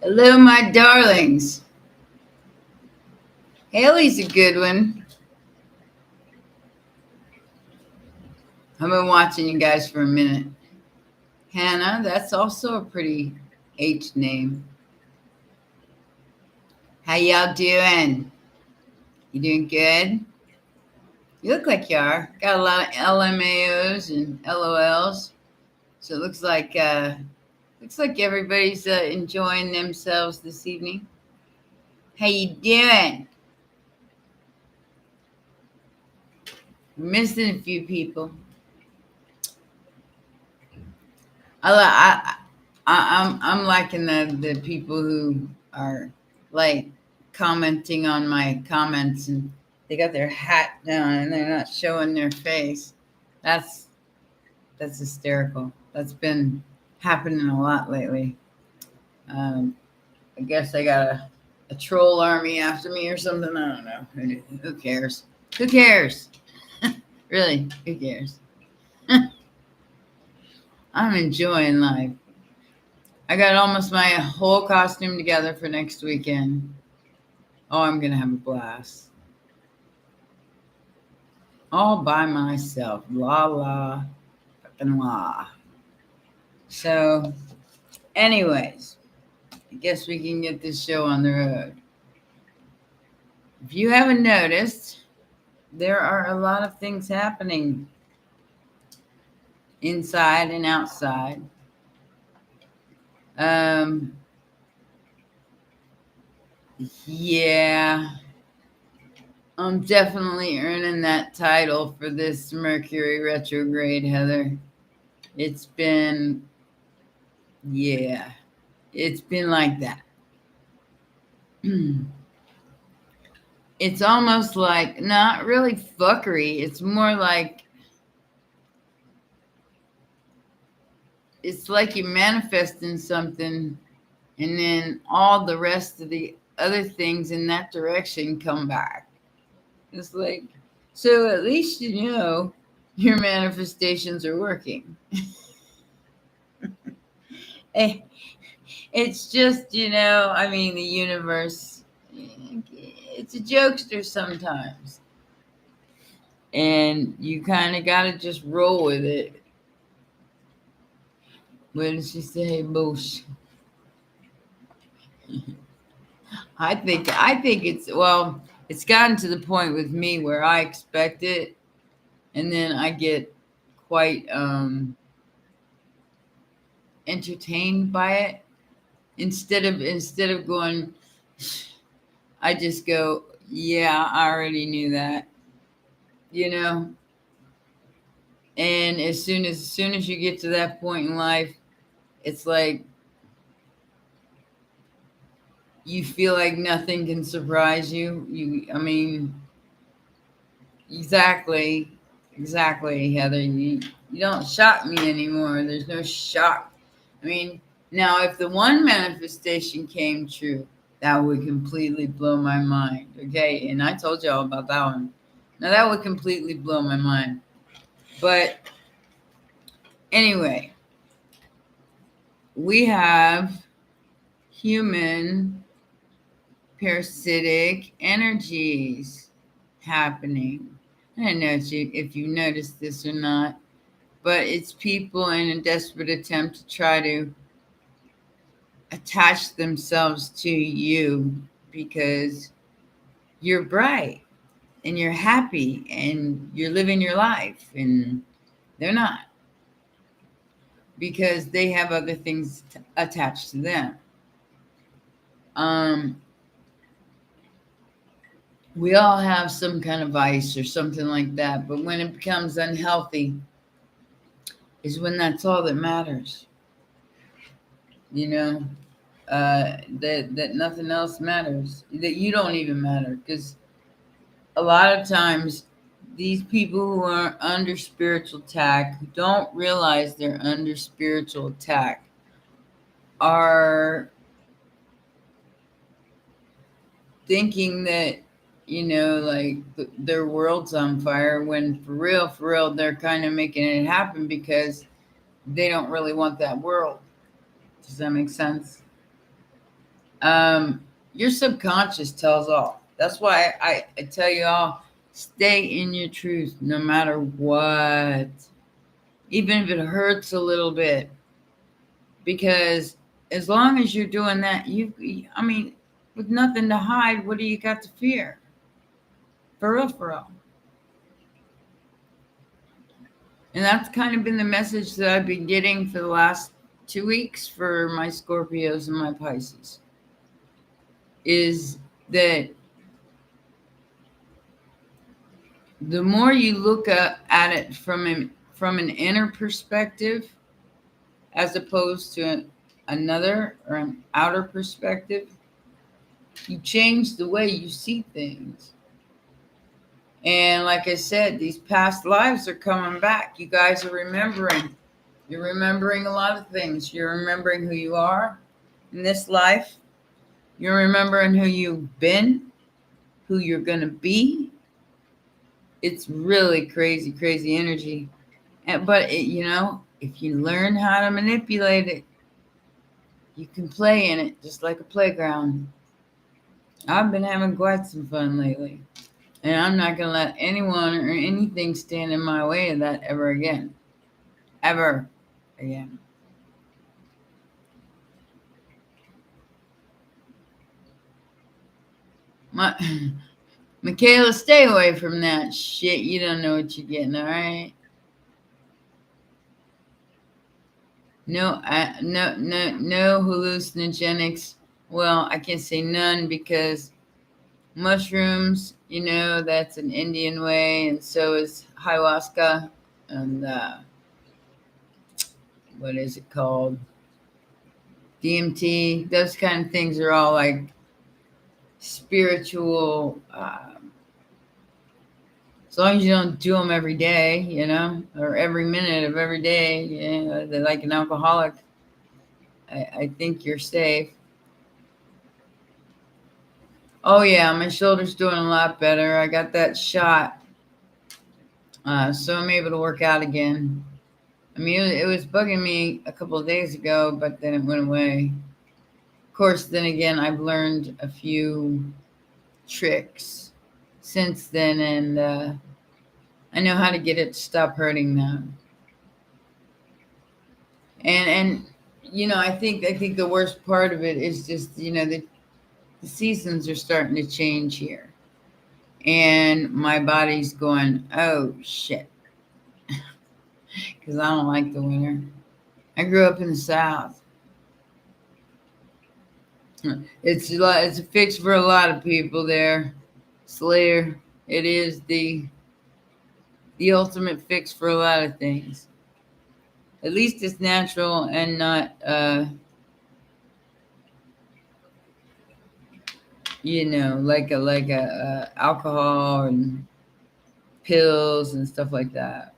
Hello, my darlings. Haley's a good one. I've been watching you guys for a minute. Hannah, that's also a pretty H name. How y'all doing? You doing good? You look like you are. Got a lot of LMAOs and LOLs. So it looks like everybody's enjoying themselves this evening. How you doing? Missing a few people. I'm liking the people who are like commenting on my comments and they got their hat down and they're not showing their face. That's that's hysterical. That's been happening a lot lately. Um, I guess I got a troll army after me or something. I don't know. Who cares? Who cares? Really? Who cares? I'm enjoying life. I got almost my whole costume together for next weekend. Oh, I'm gonna have a blast. All by myself. La la fucking la. So, anyways, I guess we can get this show on the road. If you haven't noticed, there are a lot of things happening inside and outside. Um, yeah, I'm definitely earning that title for this Mercury retrograde, Heather. It's been, yeah, it's been like that. It's almost like not really fuckery. It's more like it's like you're manifesting something, and then all the rest of the other things in that direction come back. It's like, so at least you know your manifestations are working. Eh, it's just, I mean, the universe, it's a jokester sometimes. And you kind of got to just roll with it. What did she say? Boosh. I think it's gotten to the point with me where I expect it, and then I get quite entertained by it. Instead of going, I just go, yeah, I already knew that, you know. And as soon as you get to that point in life, it's like you feel like nothing can surprise you. I mean, exactly, exactly, Heather. You don't shock me anymore. There's no shock. I mean, now if the one manifestation came true, that would completely blow my mind. Okay, and I told y'all about that one. Now that would completely blow my mind. But anyway, we have human parasitic energies happening. I don't know if you noticed this or not, but it's people in a desperate attempt to try to attach themselves to you because you're bright and you're happy and you're living your life, and they're not, because they have other things attached to them. Um, we all have some kind of vice or something like that, but when it becomes unhealthy is when that's all that matters. You know, that nothing else matters, that you don't even matter, because a lot of times these people who are under spiritual attack, who don't realize they're under spiritual attack, are thinking that, like their world's on fire, when for real they're kind of making it happen because they don't really want that world. Does that make sense? Your subconscious tells all. That's why I tell you all, stay in your truth no matter what, even if it hurts a little bit, because as long as you're doing that, I mean, with nothing to hide, what do you got to fear? For real, for real. And that's kind of been the message that I've been getting for the last 2 weeks for my Scorpios and my Pisces, is that the more you look at it from an inner perspective, as opposed to another or an outer perspective, you change the way you see things. And like I said, these past lives are coming back. You guys are remembering. You're remembering a lot of things. You're remembering who you are in this life. You're remembering who you've been, who you're going to be. It's really crazy, crazy energy. But, if you learn how to manipulate it, you can play in it just like a playground. I've been having quite some fun lately. And I'm not going to let anyone or anything stand in my way of that ever again. Ever again. Michaela, stay away from that shit. You don't know what you're getting, all right? No, no hallucinogenics. Well, I can't say none because mushrooms, that's an Indian way, and so is ayahuasca, and what is it called? DMT. Those kind of things are all like spiritual. As long as you don't do them every day, or every minute of every day, they're like an alcoholic. I think you're safe. Oh yeah, my shoulder's doing a lot better. I got that shot, so I'm able to work out again. I mean, it was bugging me a couple of days ago, but then it went away. Of course, then again, I've learned a few tricks since then, and I know how to get it to stop hurting now. And I think the worst part of it is just the seasons are starting to change here, and my body's going, oh shit, because I don't like the winter. I grew up in the South. It's a fix for a lot of people there, Slayer. It is the ultimate fix for a lot of things. At least it's natural and not like a alcohol and pills and stuff like that.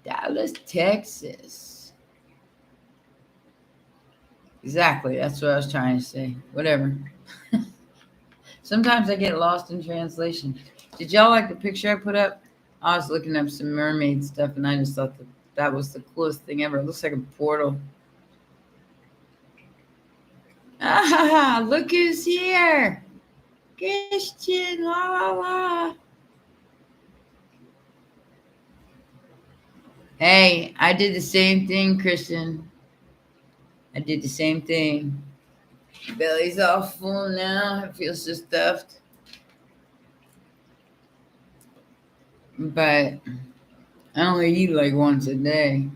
Dallas, Texas. Exactly. That's what I was trying to say. Whatever. Sometimes I get lost in translation. Did y'all like the picture I put up? I was looking up some mermaid stuff, and I just thought that was the coolest thing ever. It looks like a portal. Ah, look who's here. Christian, la la la. Hey, I did the same thing, Christian. I did the same thing. Belly's all full now. It feels so stuffed. But I only eat like once a day.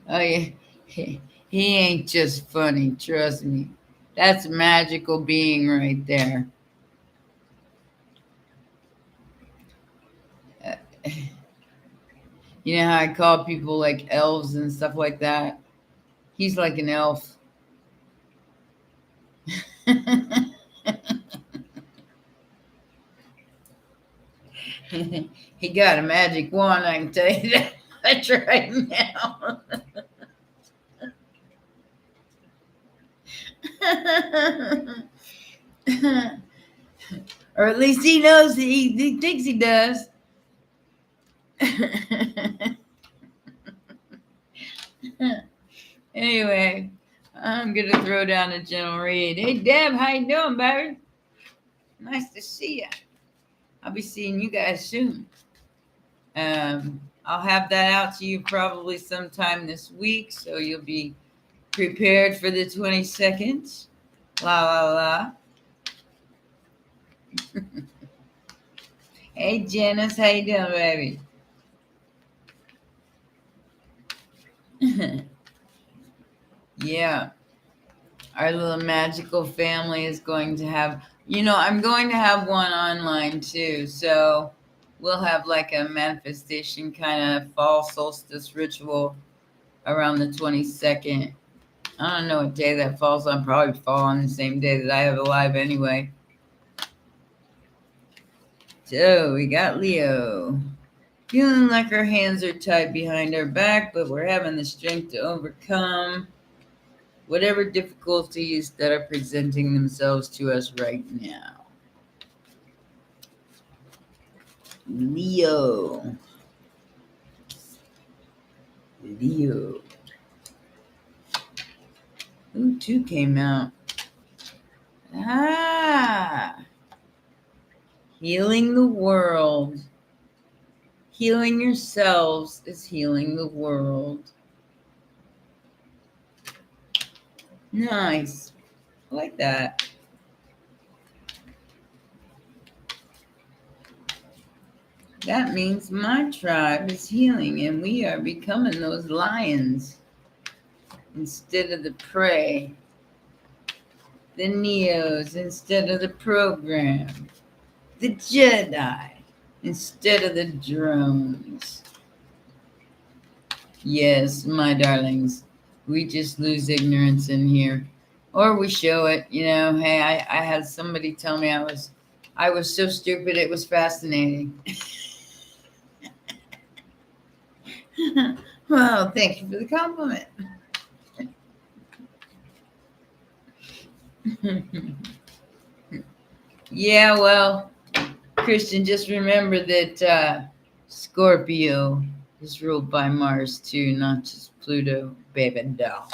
Oh, yeah. He ain't just funny, trust me. That's a magical being right there. Uh, You know how I call people like elves and stuff like that? He's like an elf. He got a magic wand, I can tell you that much right now. Or at least he knows he thinks he does. Anyway, I'm gonna throw down a gentle read. Hey Deb, how you doing, baby? Nice to see you. I'll be seeing you guys soon. I'll have that out to you probably sometime this week, so you'll be prepared for the 22nd. La la la. Hey Janice, how you doing, baby? Yeah, our little magical family is going to have, I'm going to have one online too. So we'll have like a manifestation kind of fall solstice ritual around the 22nd. I don't know what day that falls on. Probably fall on the same day that I have a live anyway. So we got Leo. Feeling like our hands are tied behind our back, but we're having the strength to overcome whatever difficulties that are presenting themselves to us right now. Leo. Ooh, two came out. Healing the world. Healing yourselves is healing the world. Nice. I like that. That means my tribe is healing and we are becoming those lions instead of the prey. The Neos instead of the program. The Jedi instead of the drones. Yes, my darlings, we just lose ignorance in here. Or we show it, hey, I had somebody tell me I was so stupid it was fascinating. Well, thank you for the compliment. Yeah, well, Christian, just remember that Scorpio is ruled by Mars too, not just Pluto, baby doll.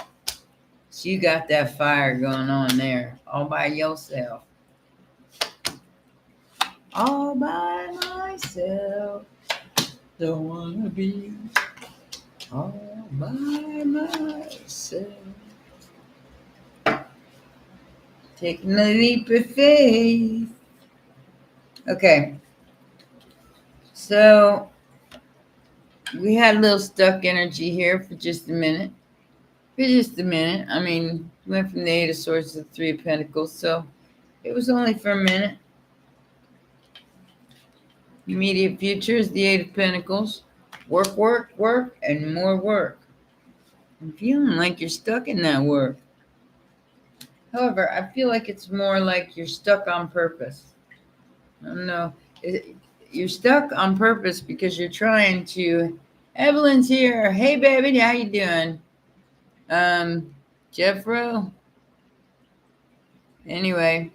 So you got that fire going on there all by yourself. All by myself. Don't wanna be all by myself. Taking a leap of faith. Okay. So we had a little stuck energy here for just a minute. I mean, went from the Eight of Swords to the Three of Pentacles, so it was only for a minute. Immediate future is the Eight of Pentacles. Work, work, work, and more work. I'm feeling like you're stuck in that work. However, I feel like it's more like you're stuck on purpose. I don't know. You're stuck on purpose because you're trying to. Evelyn's here. Hey, baby, how you doing? Jeffro. Anyway,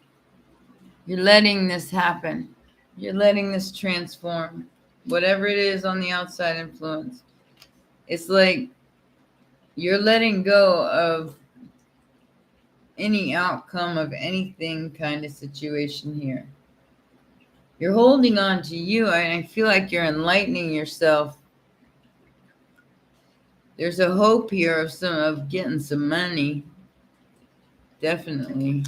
you're letting this happen. You're letting this transform. Whatever it is on the outside influence. It's like you're letting go of any outcome of anything kind of situation here. You're holding on to you, and I feel like you're enlightening yourself. There's a hope here of getting some money. Definitely.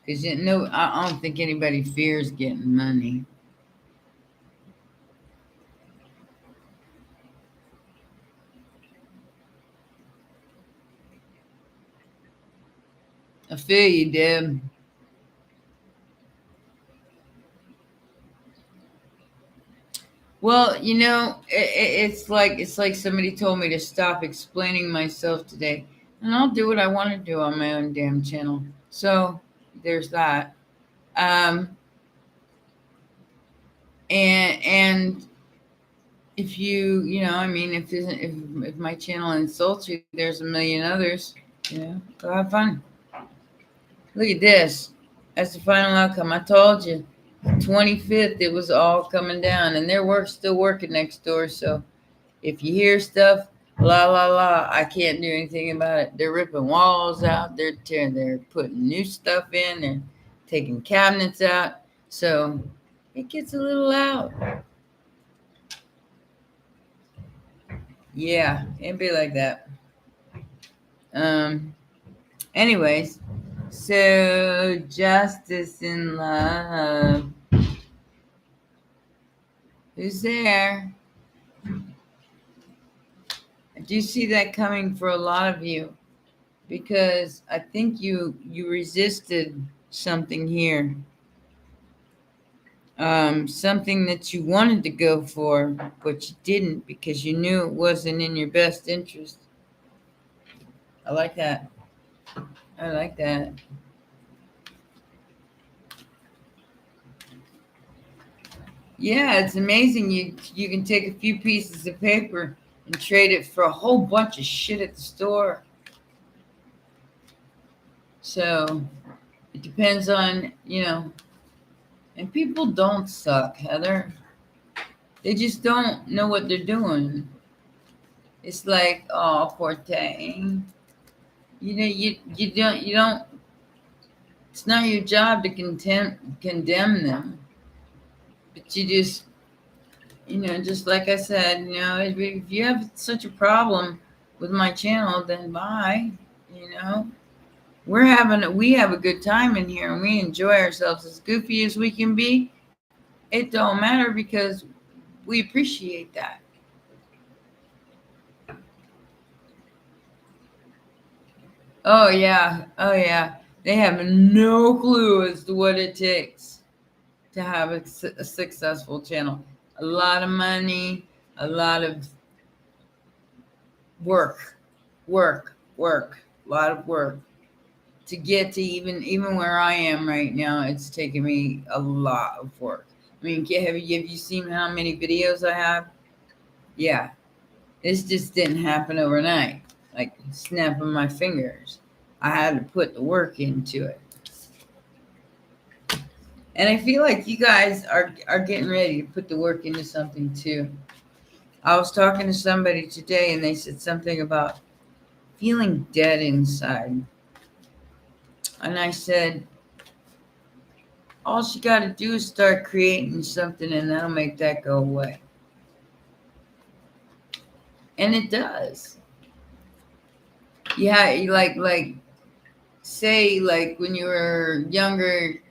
Because I don't think anybody fears getting money. I feel you, Deb. Well, it's like somebody told me to stop explaining myself today, and I'll do what I want to do on my own damn channel. So there's that. And if if my channel insults you, there's a million others. Go have fun. Look at this. That's the final outcome. I told you. 25th, it was all coming down, and they're still working next door. So If you hear stuff, la la la, I can't do anything about it. They're ripping walls out. They're putting new stuff in. They're taking cabinets out. So it gets a little loud. Yeah, it'd be like that. Um. Anyways, so justice in love. Who's there? I do see that coming for a lot of you because I think you resisted something here. Something that you wanted to go for, but you didn't because you knew it wasn't in your best interest. I like that. I like that. Yeah, it's amazing. You can take a few pieces of paper and trade it for a whole bunch of shit at the store. So it depends on, and people don't suck, Heather. They just don't know what they're doing. It's like, oh, poor thing. You don't. It's not your job to condemn them, but you just, just like I said, if you have such a problem with my channel, then bye. You know, we have a good time in here, and we enjoy ourselves as goofy as we can be. It don't matter because we appreciate that. Oh yeah, oh yeah. They have no clue as to what it takes to have a successful channel. A lot of money, a lot of work, work, a lot of work to get to even where I am right now. It's taken me a lot of work. I mean, have you seen how many videos I have? Yeah, this just didn't happen overnight, like snapping my fingers. I had to put the work into it. And I feel like you guys are getting ready to put the work into something too. I was talking to somebody today and they said something about feeling dead inside. And I said, all you got to do is start creating something and that'll make that go away. And it does. Yeah, like say like when you were younger,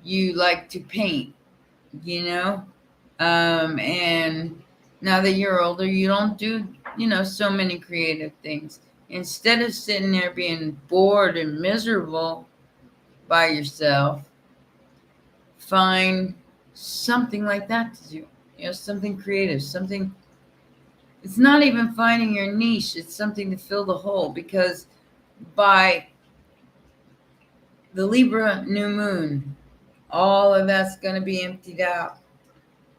you like to paint, you know? And now that you're older, you don't do, so many creative things. Instead of sitting there being bored and miserable by yourself, find something like that to do. Something creative, something. It's not even finding your niche, it's something to fill the hole because by the Libra new moon, all of that's going to be emptied out.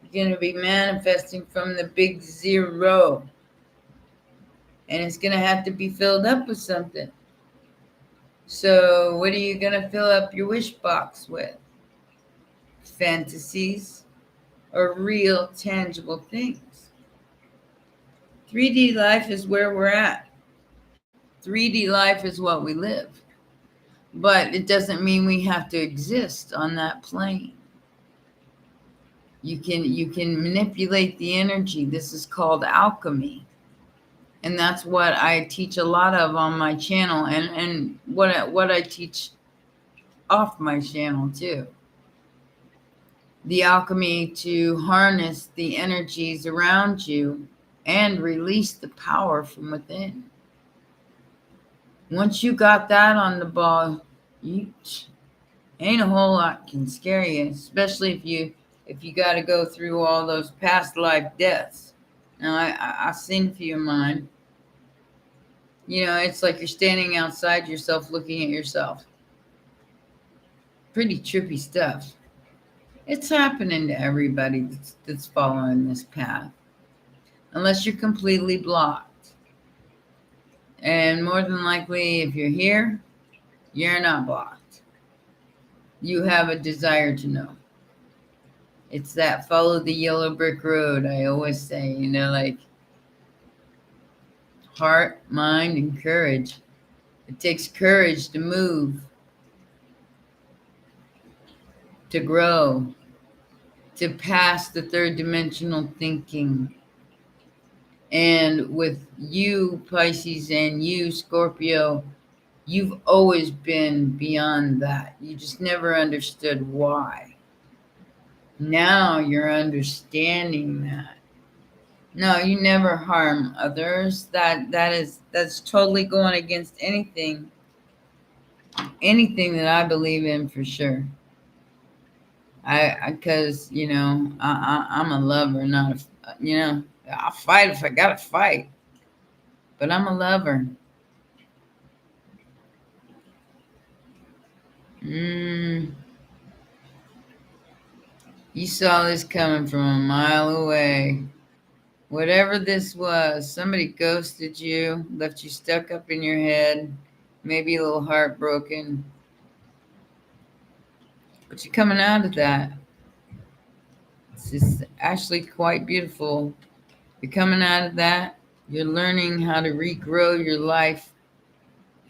You're going to be manifesting from the big zero. And it's going to have to be filled up with something. So, what are you going to fill up your wish box with? Fantasies or real, tangible things? 3D life is where we're at. 3D life is what we live. But it doesn't mean we have to exist on that plane. You can manipulate the energy. This is called alchemy. And that's what I teach a lot of on my channel and what I teach off my channel too. The alchemy to harness the energies around you and release the power from within. Once you got that on the ball, you ain't a whole lot can scare you, especially if you got to go through all those past life deaths. Now I've seen a few of mine. It's like you're standing outside yourself looking at yourself. Pretty trippy stuff. It's happening to everybody that's following this path, unless you're completely blocked. And more than likely, if you're here, you're not blocked. You have a desire to know. It's that follow the yellow brick road. I always say, like Heart, mind, and courage. It takes courage to move, to grow, to pass the third dimensional thinking. And with you, Pisces, and you, Scorpio, you've always been beyond that. You just never understood why. Now you're understanding that. No, you never harm others. That's totally going against anything that I believe in for sure. Because I'm a lover, not I'll fight if I gotta fight, but I'm a lover. You saw this coming from a mile away. Whatever this was, somebody ghosted you, left you stuck up in your head, maybe a little heartbroken, but you're coming out of that. It's actually quite beautiful. You're coming out of that. You're learning how to regrow your life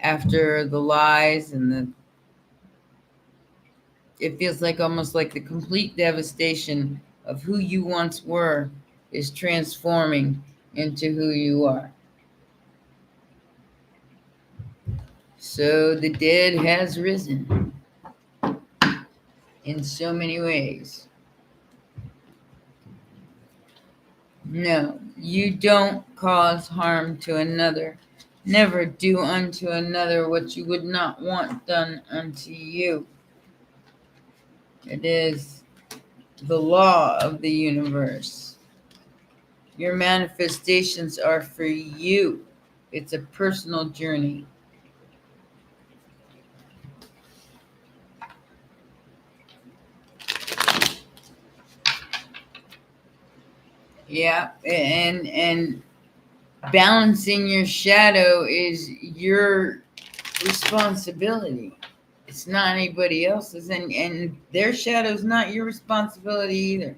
after the lies and it feels like almost like the complete devastation of who you once were is transforming into who you are. So the dead has risen in so many ways. No, you don't cause harm to another. Never do unto another what you would not want done unto you. It is the law of the universe. Your manifestations are for you. It's a personal journey. Yeah, and balancing your shadow is your responsibility. It's not anybody else's, and their shadow's not your responsibility either.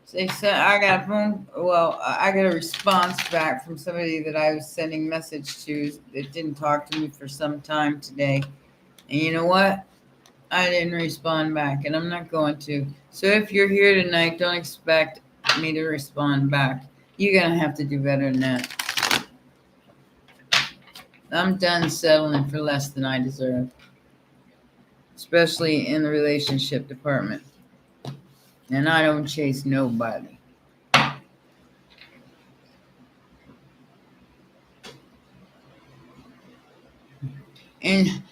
Say, so I got a phone. Well, I got a response back from somebody that I was sending message to that didn't talk to me for some time today. And you know what? I didn't respond back, and I'm not going to. So if you're here tonight, don't expect me to respond back. You're gonna have to do better than that. I'm done settling for less than I deserve, especially in the relationship department. And I don't chase nobody. And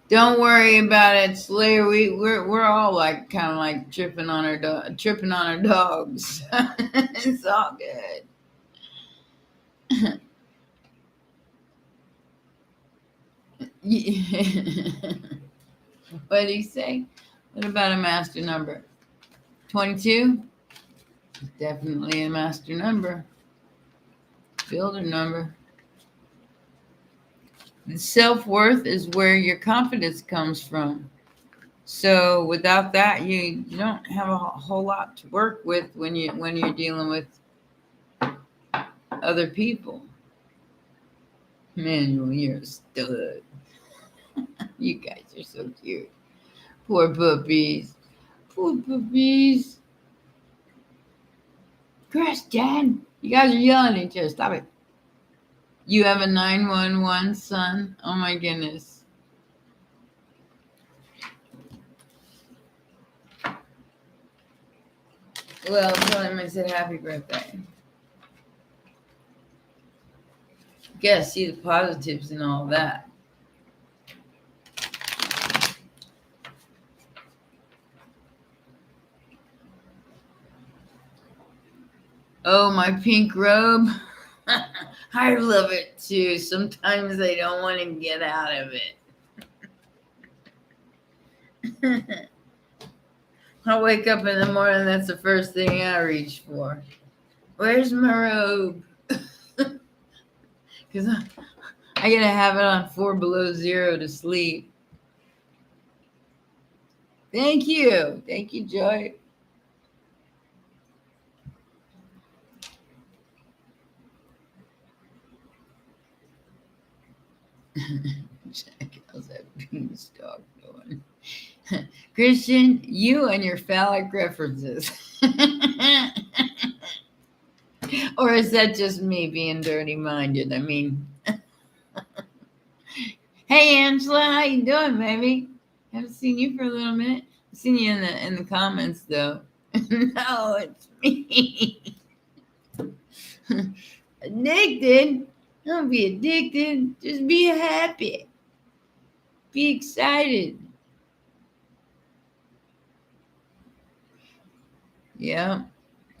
don't worry about it, Slayer. We're all like kind of like tripping on our dogs. It's all good. What did he say? What about a master number? 22? Definitely a master number. Builder number. The self-worth is where your confidence comes from. So without that, you don't have a whole lot to work with when you're dealing with other people. Manuel, you're a stud. You guys are so cute. Poor puppies. Poor puppies. Christian, you guys are yelling at each other. Stop it. You have a 911 son? Oh my goodness. Well, tell him I said happy birthday. You gotta see the positives and all that. Oh, my pink robe. I love it too. Sometimes I don't want to get out of it. I wake up in the morning, that's the first thing I reach for. Where's my robe? Because I gotta have it on 4 below 0 to sleep. Thank you. Thank you, Joy. Jack, how's that beanstalk doing? Christian, you and your phallic references. Or is that just me being dirty minded? I mean, hey Angela, how you doing, baby? Haven't seen you for a little minute. I've seen you in the comments though. No, it's me. Addicted? Don't be addicted. Just be happy. Be excited. Yep.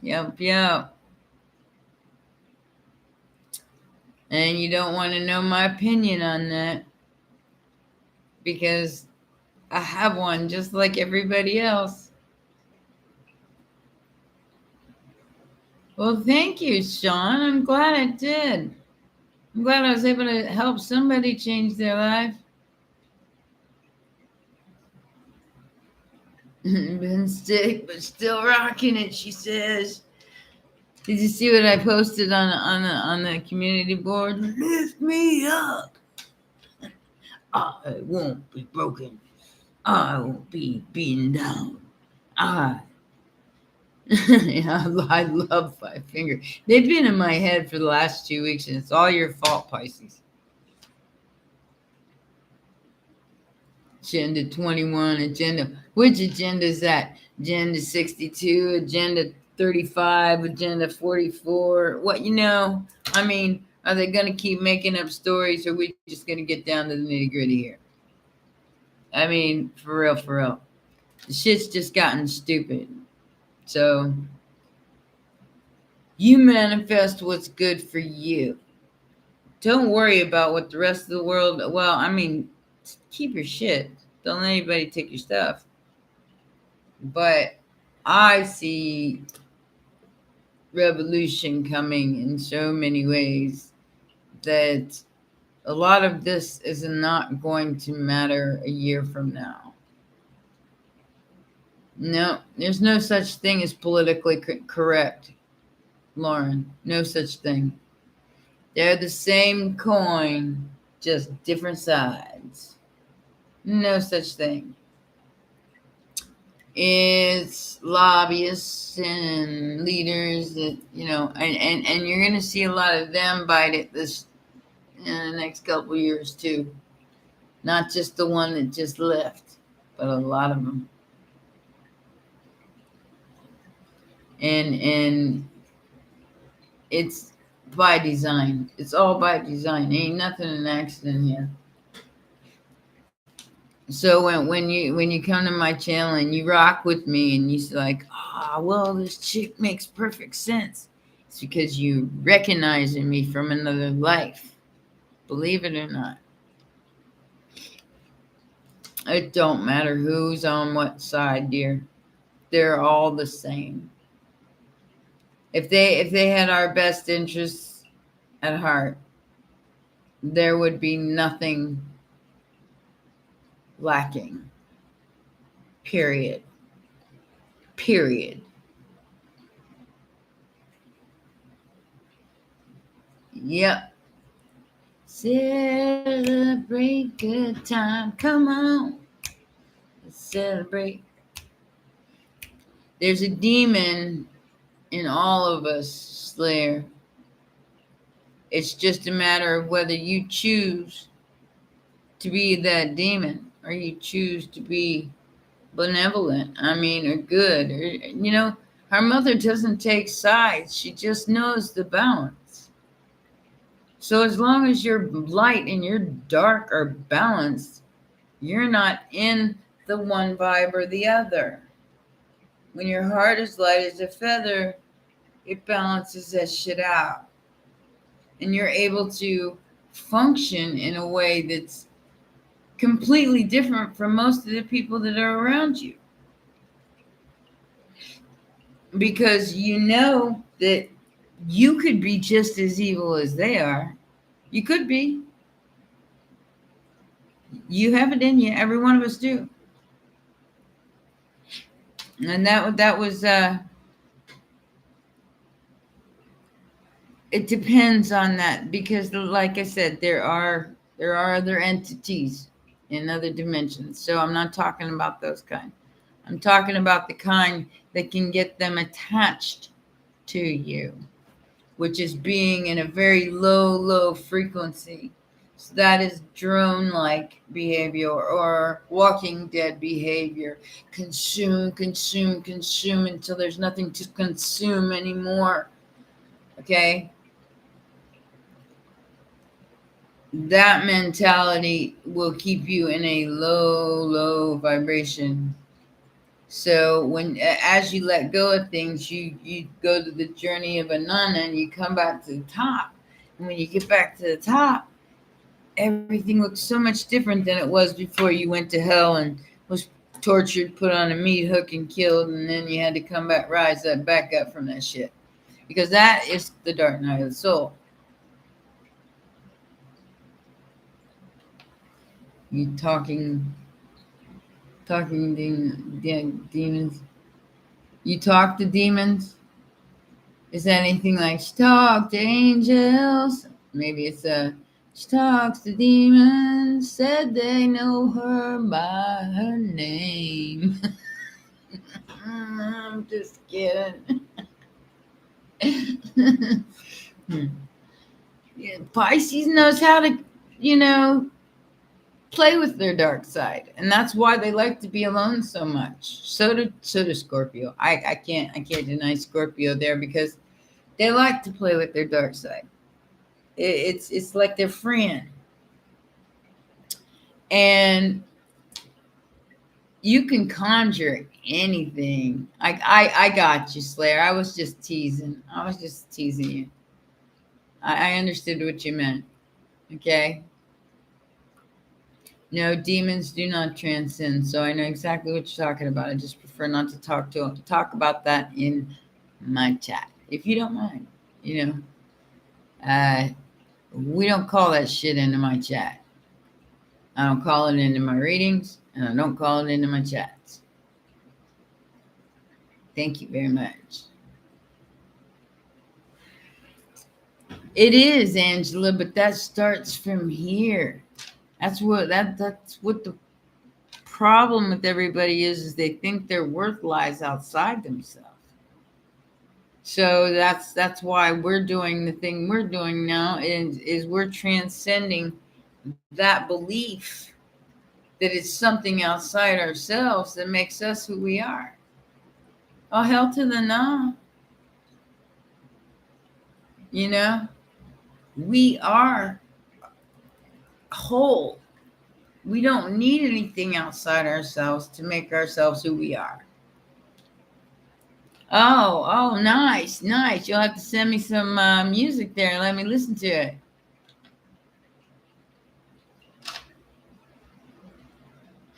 Yep. And you don't want to know my opinion on that because I have one just like everybody else. Well, thank you, Sean. I'm glad I did. I'm glad I was able to help somebody change their life. Been sick, but still rocking it, she says. Did you see what I posted on the community board? Lift me up. I won't be broken. I won't be beaten down. I I love Five Finger. They've been in my head for the last 2 weeks, and it's all your fault, Pisces. Agenda 21, agenda. Which agenda is that? Agenda 62, agenda 35, agenda 44. What, I mean, are they going to keep making up stories, or are we just going to get down to the nitty gritty here? I mean, for real. The shit's just gotten stupid. So, you manifest what's good for you. Don't worry about what the rest of the world, well, I mean, keep your shit. Don't let anybody take your stuff. But I see revolution coming in so many ways that a lot of this is not going to matter a year from now. No, there's no such thing as politically correct, Lauren. No such thing. They're the same coin, just different sides. No such thing. It's lobbyists and leaders that, and you're going to see a lot of them bite it this in the next couple of years too. Not just the one that just left, but a lot of them. And it's by design. It's all by design. Ain't nothing an accident here. So when you come to my channel and you rock with me and you're like, well, this chick makes perfect sense. It's because you recognizing me from another life. Believe it or not. It don't matter who's on what side, dear. They're all the same. If they had our best interests at heart, there would be nothing lacking. Period. Yep. Celebrate good time. Come on. Let's celebrate. There's a demon in all of us, Slayer. It's just a matter of whether you choose to be that demon or you choose to be benevolent, or good. Or, our mother doesn't take sides. She just knows the balance. So as long as your light and your dark are balanced, you're not in the one vibe or the other. When your heart is light as a feather, it balances that shit out. And you're able to function in a way that's completely different from most of the people that are around you. Because you know that you could be just as evil as they are. You could be. You have it in you. Every one of us do. And that was it depends on that, because like I said, there are There are other entities in other dimensions. So I'm not talking about those kind. I'm talking about the kind that can get them attached to you, which is being in a very low frequency. So that is drone like behavior or walking dead behavior. Consume until there's nothing to consume anymore. Okay? That mentality will keep you in a low vibration. So as you let go of things, you go to the journey of a nun and you come back to the top. And when you get back to the top, everything looks so much different than it was before you went to hell and was tortured, put on a meat hook and killed, and then you had to come back, rise up, back up from that shit. Because that is the dark night of the soul. You talking demons. You talk to demons. Is that anything like she talked to angels? Maybe it's she talks to demons, said they know her by her name. I'm just kidding. Yeah, Pisces knows how to, play with their dark side, and that's why they like to be alone so much. So do Scorpio. I can't deny Scorpio there because they like to play with their dark side. It's like their friend, and you can conjure anything. I got you, Slayer. I was just teasing. You. I understood what you meant. Okay. No, demons do not transcend. So I know exactly what you're talking about. I just prefer not to talk about that in my chat, if you don't mind. We don't call that shit into my chat. I don't call it into my readings, and I don't call it into my chats. Thank you very much. It is, Angela, but that starts from here. That's what the problem with everybody is they think their worth lies outside themselves. So that's why we're doing the thing we're doing now is we're transcending that belief that it's something outside ourselves that makes us who we are. Oh, hell to the no. We are whole. We don't need anything outside ourselves to make ourselves who we are. Oh, nice. You'll have to send me some music there and let me listen to it.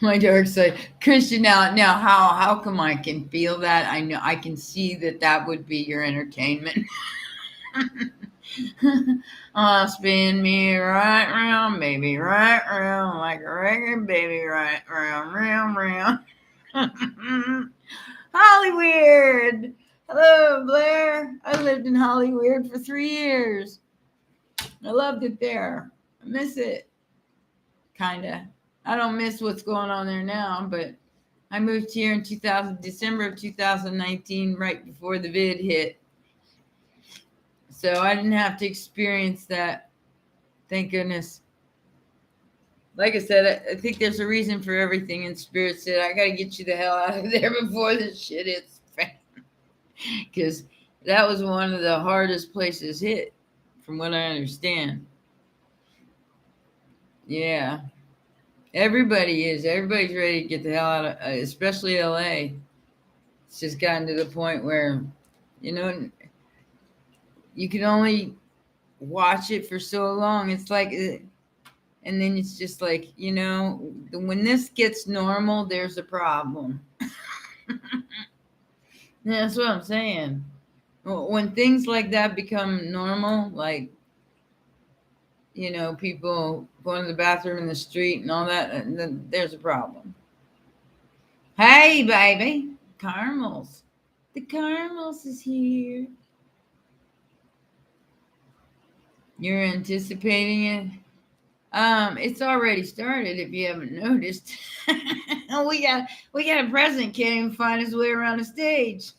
My dark side, Christian. Now, how come I can feel that? I know I can see that would be your entertainment. Spin me right round, baby, right round like a record, baby, right round. Hollywood. Hello, Blair. I lived in Hollywood for 3 years. I loved it there. I miss it. Kinda. I don't miss what's going on there now, but I moved here in December of 2019, right before the vid hit. So I didn't have to experience that. Thank goodness. Like I said, I think there's a reason for everything, and Spirit said, I got to get you the hell out of there before this shit hits. Because that was one of the hardest places hit, from what I understand. Yeah. Everybody's ready to get the hell out of, especially LA. It's just gotten to the point where, you can only watch it for so long. It's like, and then it's just like, when this gets normal, there's a problem. That's what I'm saying. When things like that become normal, like, people going to the bathroom in the street and all that, and then there's a problem. Hey, baby, Caramels. The Caramels is here. You're anticipating it? It's already started. If you haven't noticed, we got a president can't even find his way around the stage,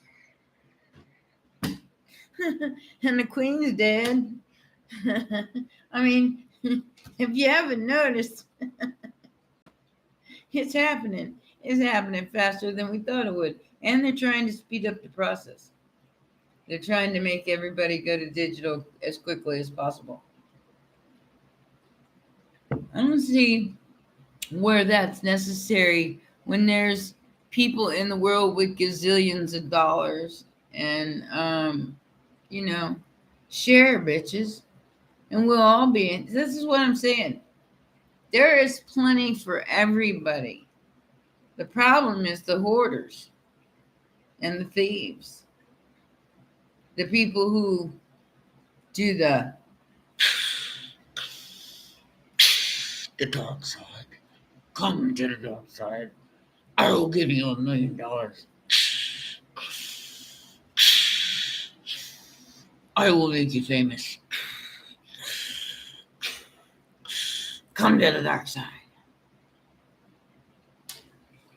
and the queen's dead. I mean, if you haven't noticed, it's happening. It's happening faster than we thought it would, and they're trying to speed up the process. They're trying to make everybody go to digital as quickly as possible. I don't see where that's necessary when there's people in the world with gazillions of dollars and you know, share bitches, and we'll all be in. This is what I'm saying. There is plenty for everybody. The problem is the hoarders and the thieves, the people who do the dark side. Come to the dark side. I will give you $1 million. I will make you famous. Come to the dark side.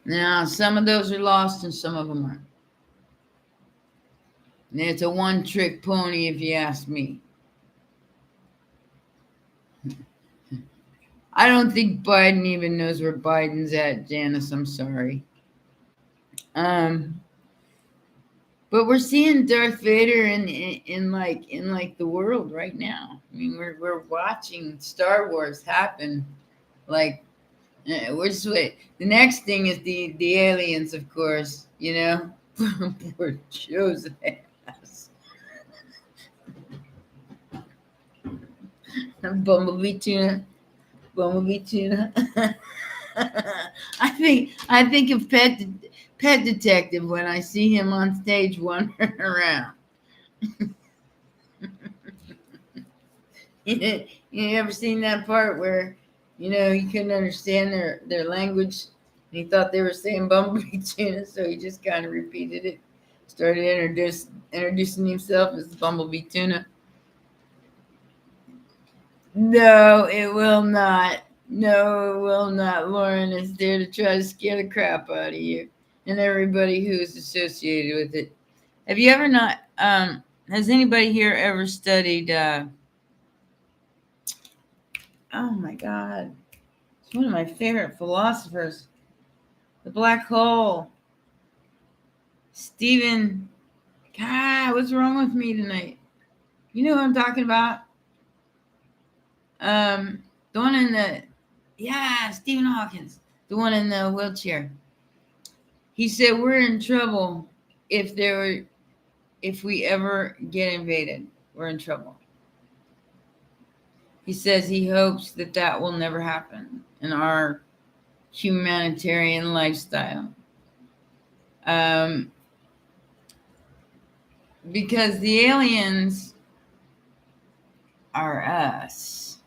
Now, some of those are lost and some of them aren't. And it's a one-trick pony, if you ask me. I don't think Biden even knows where Biden's at, Janice. I'm sorry. But we're seeing Darth Vader in the world right now. I mean, we're watching Star Wars happen. Like, we're just wait. The next thing is the aliens, of course. You know, poor Joe's ass. Bumblebee tuna. I think of Pet Detective when I see him on stage wandering around. You ever seen that part where, he couldn't understand their language and he thought they were saying Bumblebee tuna, so he just kind of repeated it, started introducing himself as Bumblebee tuna. No, it will not. No, it will not. Lauren is there to try to scare the crap out of you and everybody who is associated with it. Have you ever not? Has anybody here ever studied? Oh my God, it's one of my favorite philosophers, the black hole. Stephen. God, what's wrong with me tonight? You know what I'm talking about? The one in the. Yeah, Stephen Hawkins, the one in the wheelchair. He said we're in trouble if we ever get invaded. We're in trouble. He says he hopes that will never happen in our humanitarian lifestyle. Because the aliens are us,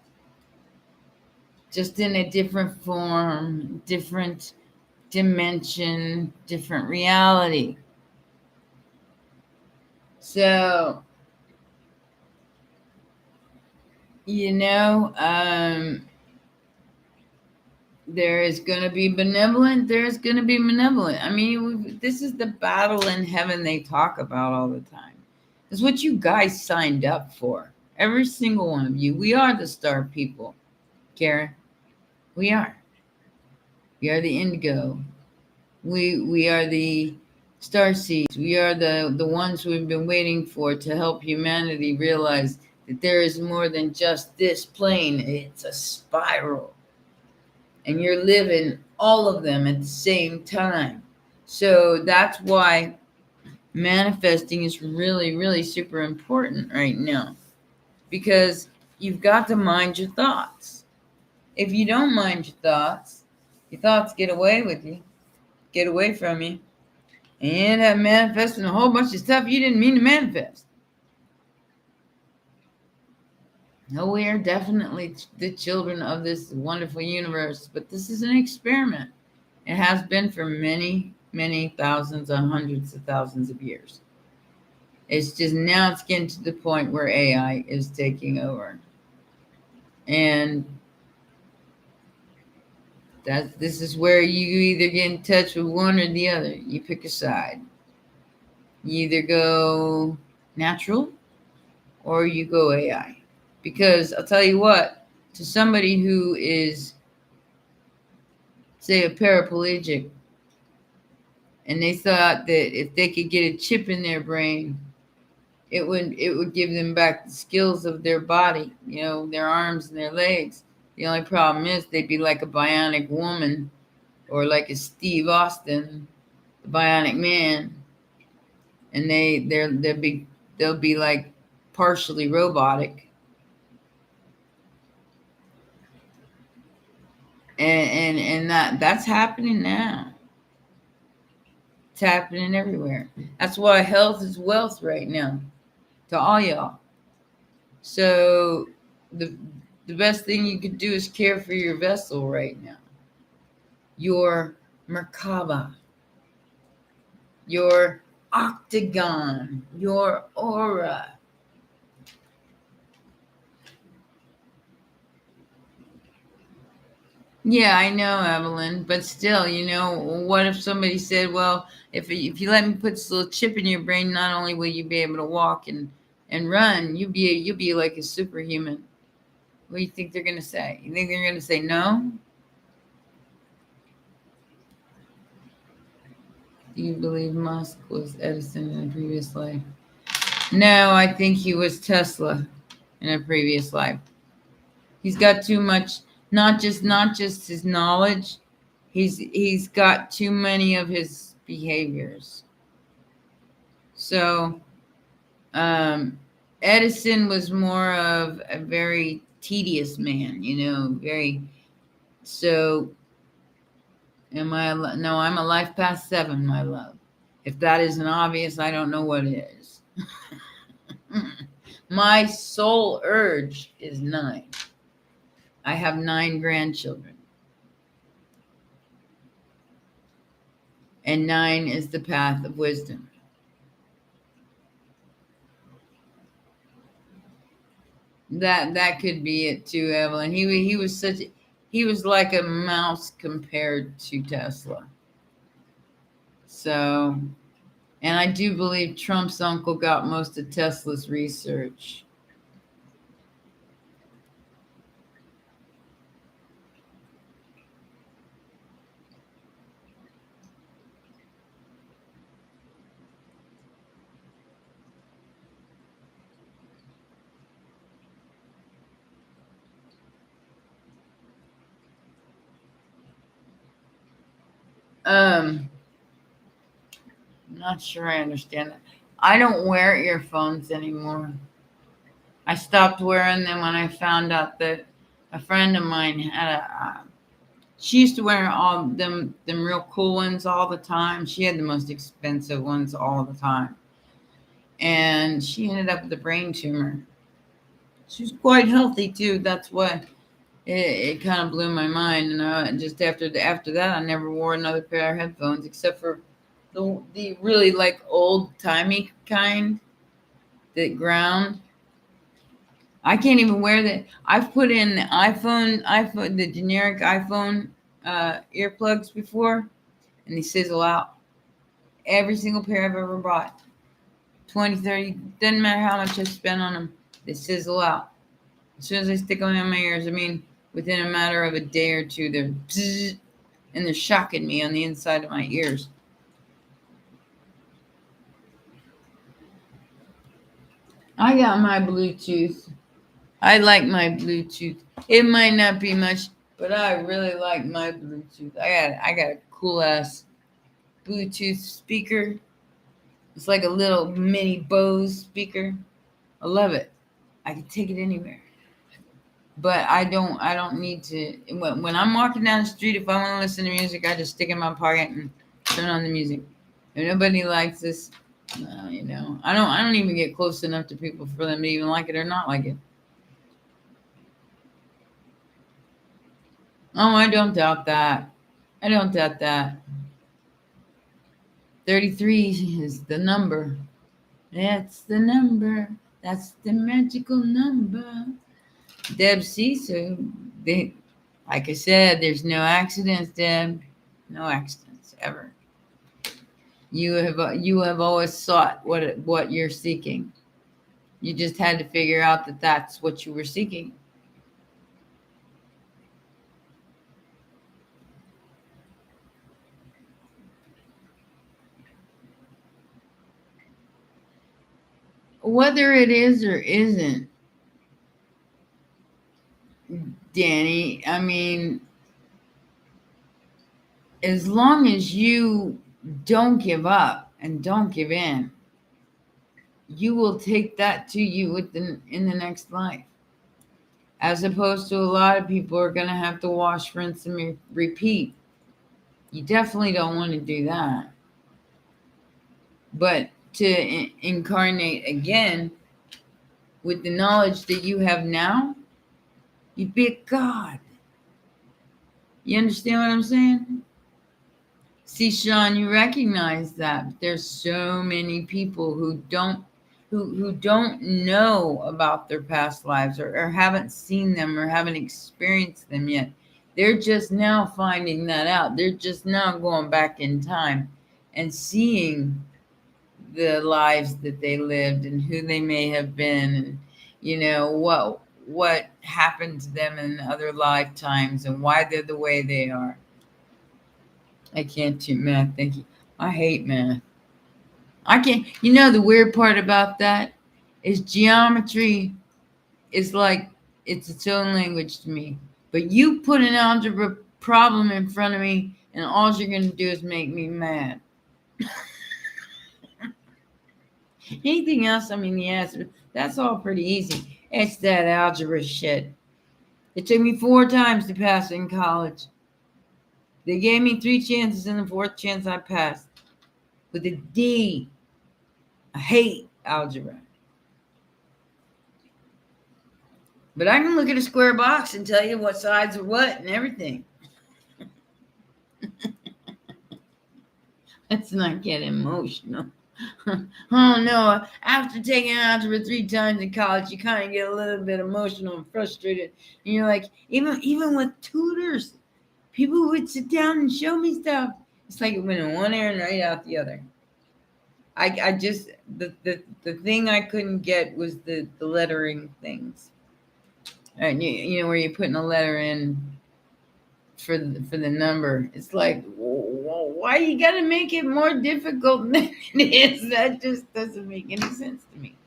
just in a different form, different dimension, different reality. So, there is going to be benevolent, there's going to be malevolent. I mean, this is the battle in heaven they talk about all the time. It's what you guys signed up for. Every single one of you. We are the star people, Karen. We are. We are the indigo. We are the star seeds. We are the ones we've been waiting for to help humanity realize that there is more than just this plane. It's a spiral. And you're living all of them at the same time. So that's why manifesting is really, really super important right now. Because you've got to mind your thoughts. If you don't mind your thoughts get away with you, get away from you. And you end up manifesting a whole bunch of stuff you didn't mean to manifest. No, we are definitely the children of this wonderful universe, but this is an experiment. It has been for many, many thousands and hundreds of thousands of years. It's just now it's getting to the point where AI is taking over. And This is where you either get in touch with one or the other. You pick a side. You either go natural or you go AI. Because I'll tell you what, to somebody who is, say, a paraplegic, and they thought that if they could get a chip in their brain, it would give them back the skills of their body, their arms and their legs. The only problem is they'd be like a bionic woman or like a Steve Austin, the bionic man, and they'll be like partially robotic. And that's happening now. It's happening everywhere. That's why health is wealth right now to all y'all. So the best thing you could do is care for your vessel right now. Your Merkaba, your octagon, your aura. Yeah, I know, Evelyn, but still, what if somebody said, well, if you let me put this little chip in your brain, not only will you be able to walk and run, you'll be like a superhuman. What do you think they're gonna say? You think they're gonna say no? Do you believe Musk was Edison in a previous life? No, I think he was Tesla in a previous life. He's got too much, not just his knowledge. He's got too many of his behaviors. So Edison was more of a very tedious man, very. So am I? No, I'm a life past 7, my love. If that isn't obvious, I don't know what is. My soul urge is 9. I have 9 grandchildren. And 9 is the path of wisdom. That could be it too, Evelyn. He was like a mouse compared to Tesla. So, and I do believe Trump's uncle got most of Tesla's research. I'm not sure I understand that. I don't wear earphones anymore. I stopped wearing them when I found out that a friend of mine had she used to wear all them real cool ones all the time. She had the most expensive ones all the time. And she ended up with a brain tumor. She was quite healthy too. That's why it kind of blew my mind. And just after that, I never wore another pair of headphones except for the really like old timey kind that ground. I can't even wear that. I've put in the generic iPhone earplugs before, and they sizzle out. Every single pair I've ever bought, 20, 30, doesn't matter how much I spend on them, they sizzle out. As soon as I stick them in my ears, within a matter of a day or two, they're bzzz, and they're shocking me on the inside of my ears. I got my Bluetooth. I like my Bluetooth. It might not be much, but I really like my Bluetooth. I got a cool ass Bluetooth speaker. It's like a little mini Bose speaker. I love it. I can take it anywhere. But I don't need to. When I'm walking down the street, if I want to listen to music, I just stick it in my pocket and turn on the music. If nobody likes this, I don't even get close enough to people for them to even like it or not like it. Oh, I don't doubt that. 33 is the number. That's the number. That's the magical number. Deb Cecil, Like I said, there's no accidents, Deb. No accidents ever. You have always sought what you're seeking. You just had to figure out that that's what you were seeking. Whether it is or isn't, Danny, I mean, as long as you don't give up and don't give in, you will take that to you in the next life. As opposed to a lot of people are going to have to wash, rinse, and repeat. You definitely don't want to do that. But to incarnate again with the knowledge that you have now, you'd be a god. You understand what I'm saying? See, Sean, you recognize that, but there's so many people who don't know about their past lives or haven't seen them or haven't experienced them yet. They're just now finding that out. They're just now going back in time and seeing the lives that they lived and who they may have been, and what happened to them in other lifetimes and why they're the way they are. I can't do math. Thank you. I hate math. I can't. The weird part about that is geometry is like it's own language to me. But you put an algebra problem in front of me, and all you're going to do is make me mad. Anything else, I mean, yes, that's all pretty easy. It's that algebra shit. It took me 4 times to pass in college. They gave me 3 chances, and the 4th chance I passed with a D. I hate algebra. But I can look at a square box and tell you what sides are what and everything. Let's not get emotional. Oh no, after taking algebra 3 times in college, you kind of get a little bit emotional and frustrated. And you're like, even with tutors, people would sit down and show me stuff. It's like it went in one ear and right out the other. I just, the thing I couldn't get was the lettering things. And where you're putting a letter in for the number. It's like, why you gotta make it more difficult than it is? That just doesn't make any sense to me.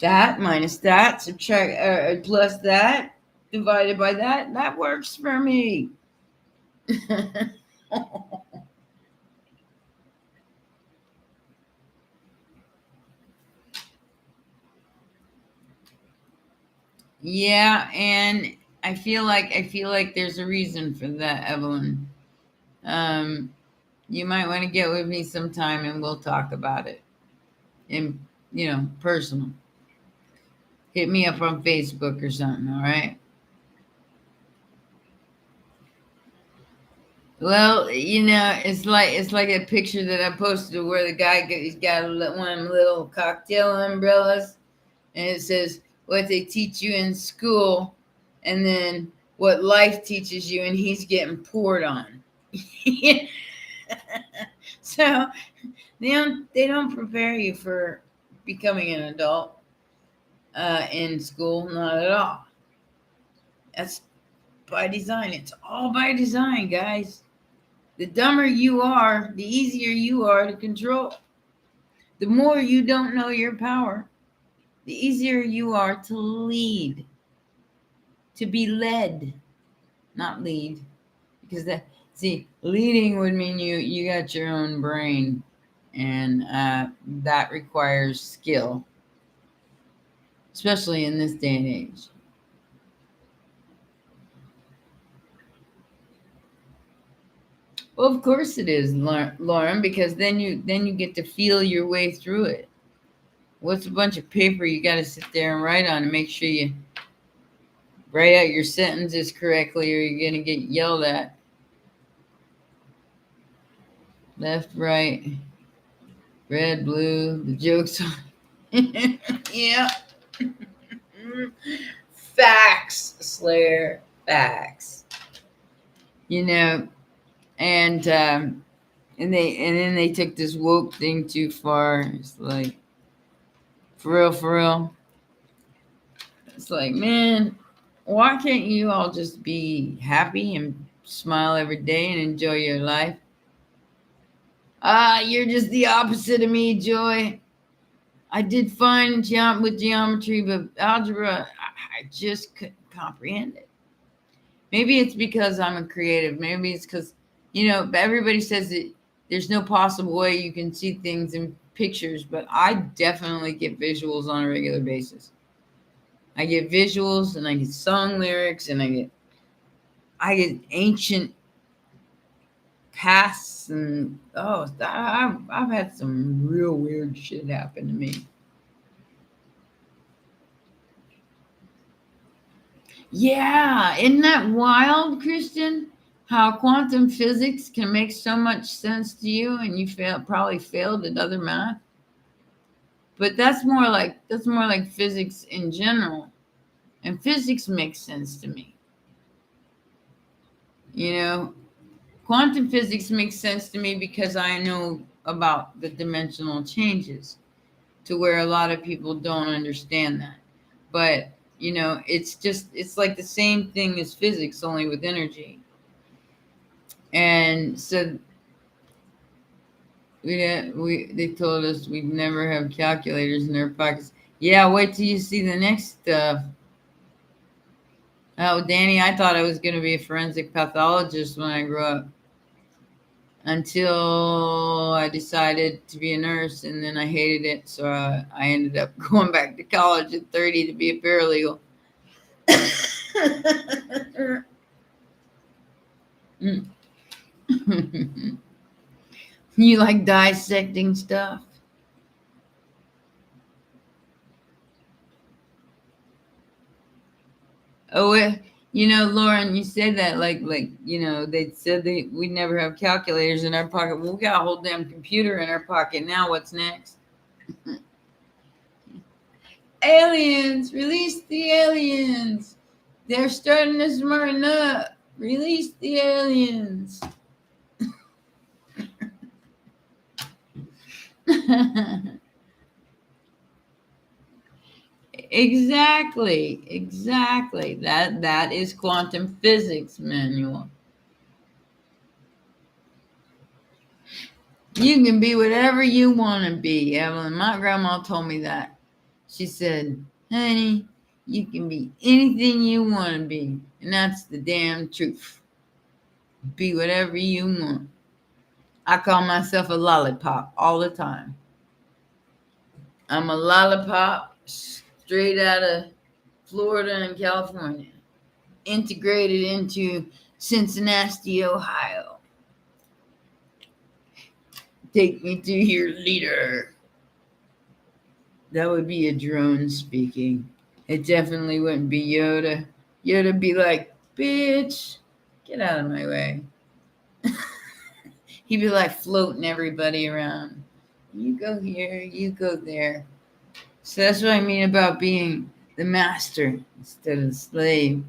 That minus that, subtract plus that, divided by that works for me. Yeah, and I feel like there's a reason for that, Evelyn. You might want to get with me sometime and we'll talk about it. In personal. Hit me up on Facebook or something, all right? Well, it's like a picture that I posted where the guy he's got one of them little cocktail umbrellas, and it says what they teach you in school, and then what life teaches you, and he's getting poured on. So they don't prepare you for becoming an adult in school, not at all. That's by design. It's all by design, guys. The dumber you are, the easier you are to control. The more you don't know your power, the easier you are to lead, to be led, not lead. Because leading would mean you got your own brain, and that requires skill, especially in this day and age. Well, of course it is, Lauren, because then you get to feel your way through it. What's a bunch of paper you got to sit there and write on and make sure you write out your sentences correctly, or you're going to get yelled at. Left, right, red, blue, the joke's on. Yeah. Facts, Slayer. Facts. you know, and and then they took this woke thing too far. It's like, for real. It's like, man, why can't you all just be happy and smile every day and enjoy your life? You're just the opposite of me, Joy. I did fine in with geometry, but algebra, I just couldn't comprehend it. Maybe it's because I'm a creative. Maybe it's because, everybody says that there's no possible way you can see things in pictures, but I definitely get visuals on a regular basis. I get visuals and I get song lyrics and I get ancient pasts and I've had some real weird shit happen to me. Yeah, isn't that wild, Christian? How quantum physics can make so much sense to you, and you probably failed at other math. But that's more like physics in general, and physics makes sense to me. You know, quantum physics makes sense to me because I know about the dimensional changes, to where a lot of people don't understand that. But it's like the same thing as physics, only with energy. And so they told us we'd never have calculators in our pockets. Yeah, wait till you see the next stuff. Oh, Danny, I thought I was going to be a forensic pathologist when I grew up, until I decided to be a nurse, and then I hated it, so I ended up going back to college at 30 to be a paralegal. You like dissecting stuff? Oh, Lauren, you said that they said we'd never have calculators in our pocket. Well, we got a whole damn computer in our pocket now. What's next? Aliens! Release the aliens! They're starting to smarten up. Release the aliens. Exactly. That is quantum physics manual. You can be whatever you want to be, Evelyn. My grandma told me that. She said, honey, you can be anything you want to be. And that's the damn truth. Be whatever you want. I call myself a lollipop all the time. I'm a lollipop straight out of Florida and California, integrated into Cincinnati, Ohio. Take me to your leader. That would be a drone speaking. It definitely wouldn't be Yoda. Yoda be like, bitch, get out of my way. He'd be like floating everybody around. You go here, you go there. So that's what I mean about being the master instead of the slave.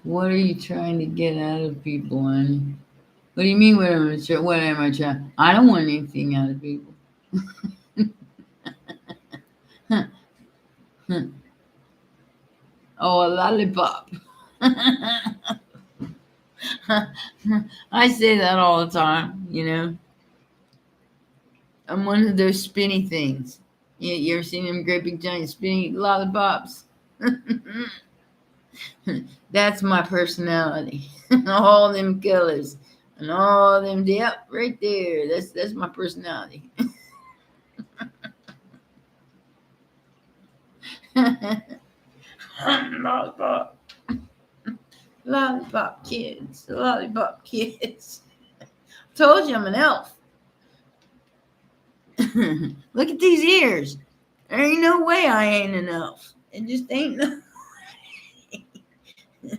What are you trying to get out of people, Anya? What do you mean? What am I trying? I don't want anything out of people. Oh, a lollipop. I say that all the time, I'm one of those spinny things. You ever seen them great big giant spinny lollipops? That's my personality. All them colors and all them, yep, right there. That's my personality. Lollipop. Lollipop kids. Lollipop kids. Told you I'm an elf. Look at these ears. There ain't no way I ain't an elf. It just ain't no way.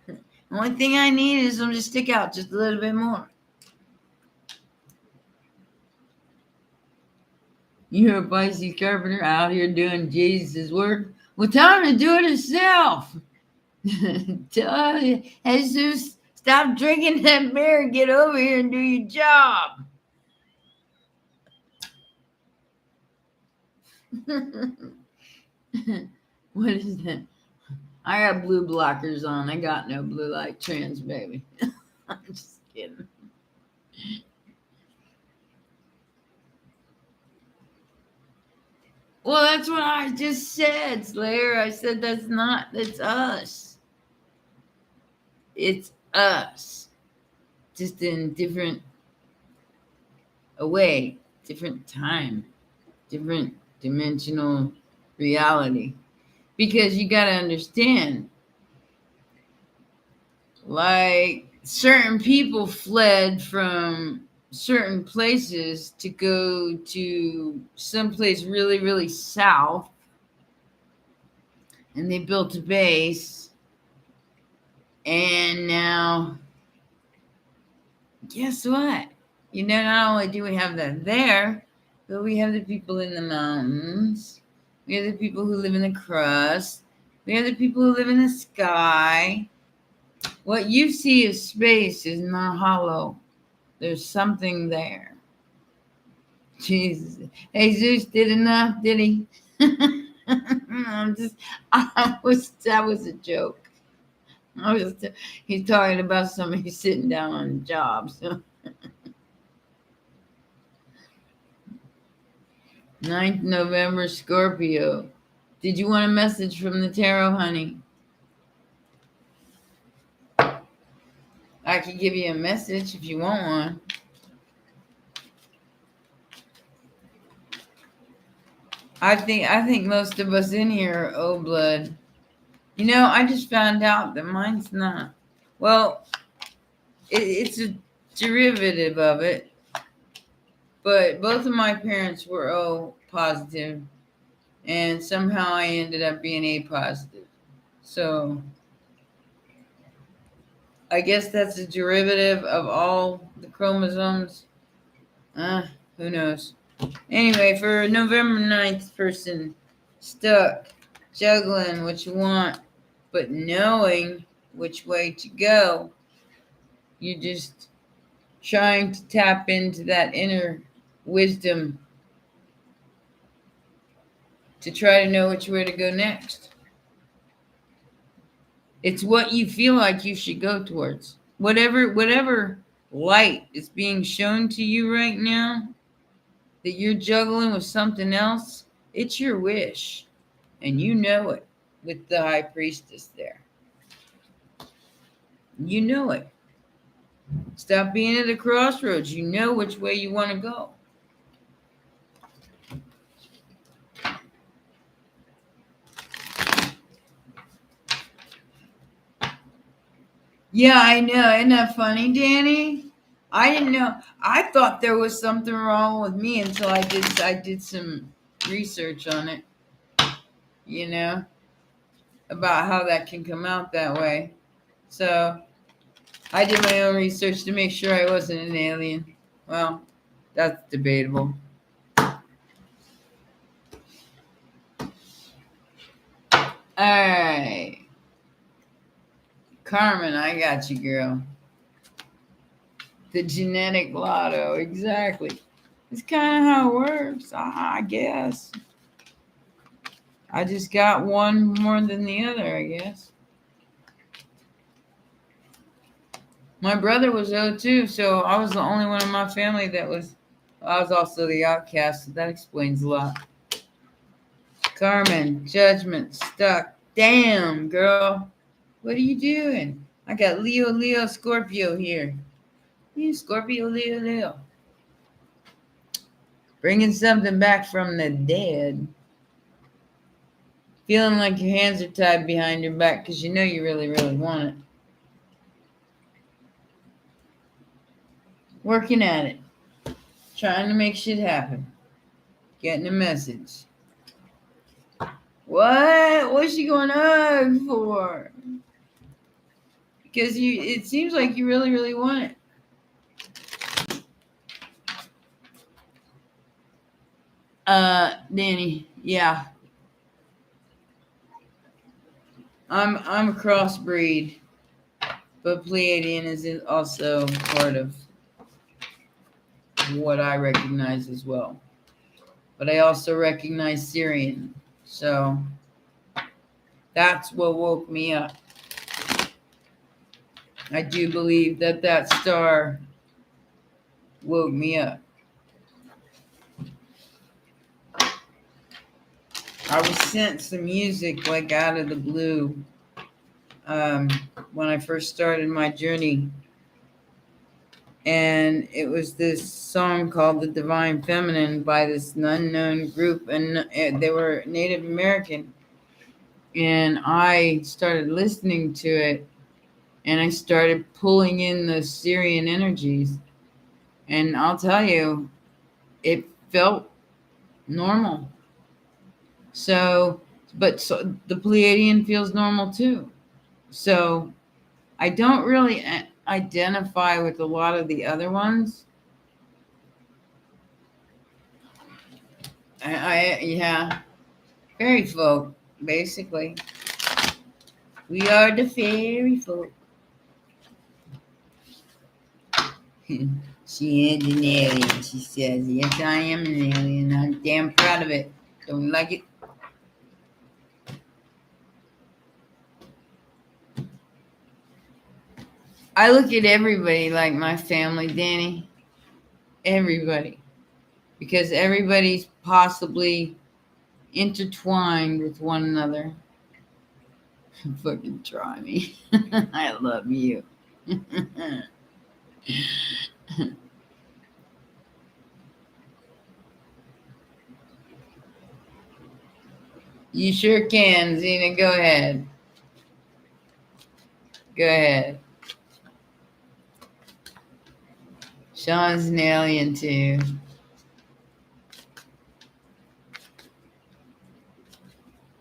The only thing I need is them to stick out just a little bit more. You hear a Pisces carpenter out here doing Jesus' work? Well, tell him to do it himself. Jesus, stop drinking that beer. Get over here and do your job. What is that? I got blue blockers on. I got no blue light trans, baby. I'm just kidding. Well, that's what I just said, Slayer. I said that's us. It's us. Just in different way, different time, different dimensional reality. Because you got to understand, like, certain people fled from certain places to go to someplace really, really south, and they built a base. And now, guess what? Not only do we have that there, but we have the people in the mountains. We have the people who live in the crust. We have the people who live in the sky. What you see as space is not hollow. There's something there. Jesus. Jesus did enough, did he? That was a joke. He's talking about somebody sitting down on a job. So. 9th November, Scorpio. Did you want a message from the tarot, honey? I could give you a message if you want one. I think most of us in here are O blood. I just found out that mine's not. Well, it's a derivative of it. But both of my parents were O positive, and somehow I ended up being A positive. So I guess that's a derivative of all the chromosomes. Who knows? Anyway, for November 9th person, stuck, juggling what you want, but knowing which way to go. You're just trying to tap into that inner wisdom to try to know which way to go next. It's what you feel like you should go towards. Whatever light is being shown to you right now, that you're juggling with something else, it's your wish. And you know it with the high priestess there. You know it. Stop being at a crossroads. You know which way you want to go. Yeah, I know. Isn't that funny, Danny? I didn't know. I thought there was something wrong with me until I did some research on it, about how that can come out that way. So I did my own research to make sure I wasn't an alien. Well, that's debatable. All right. Carmen, I got you, girl. The genetic lotto, exactly. It's kind of how it works, I guess. I just got one more than the other, I guess. My brother was O too, so I was the only one in my family that was. I was also the outcast, so that explains a lot. Carmen, judgment, stuck. Damn, girl. What are you doing? I got Leo, Scorpio here. Scorpio, Leo. Bringing something back from the dead. Feeling like your hands are tied behind your back because you know you really, really want it. Working at it. Trying to make shit happen. Getting a message. What? What's she going on for? Because it seems like you really, really want it. Danny, yeah. I'm a crossbreed, but Pleiadian is also part of what I recognize as well. But I also recognize Syrian. So that's what woke me up. I do believe that that star woke me up. I was sent some music like out of the blue when I first started my journey. And it was this song called The Divine Feminine by this unknown group. And they were Native American. And I started listening to it. And I started pulling in the Syrian energies. And I'll tell you, it felt normal. So, so the Pleiadian feels normal too. So I don't really identify with a lot of the other ones. Yeah, fairy folk, basically. We are the fairy folk. She is an alien, she says. Yes, I am an alien. I'm damn proud of it. Don't you like it? I look at everybody like my family, Danny. Everybody. Because everybody's possibly intertwined with one another. Fucking try me. I love you. You sure can, Zena. Go ahead. Go ahead. Sean's an alien too.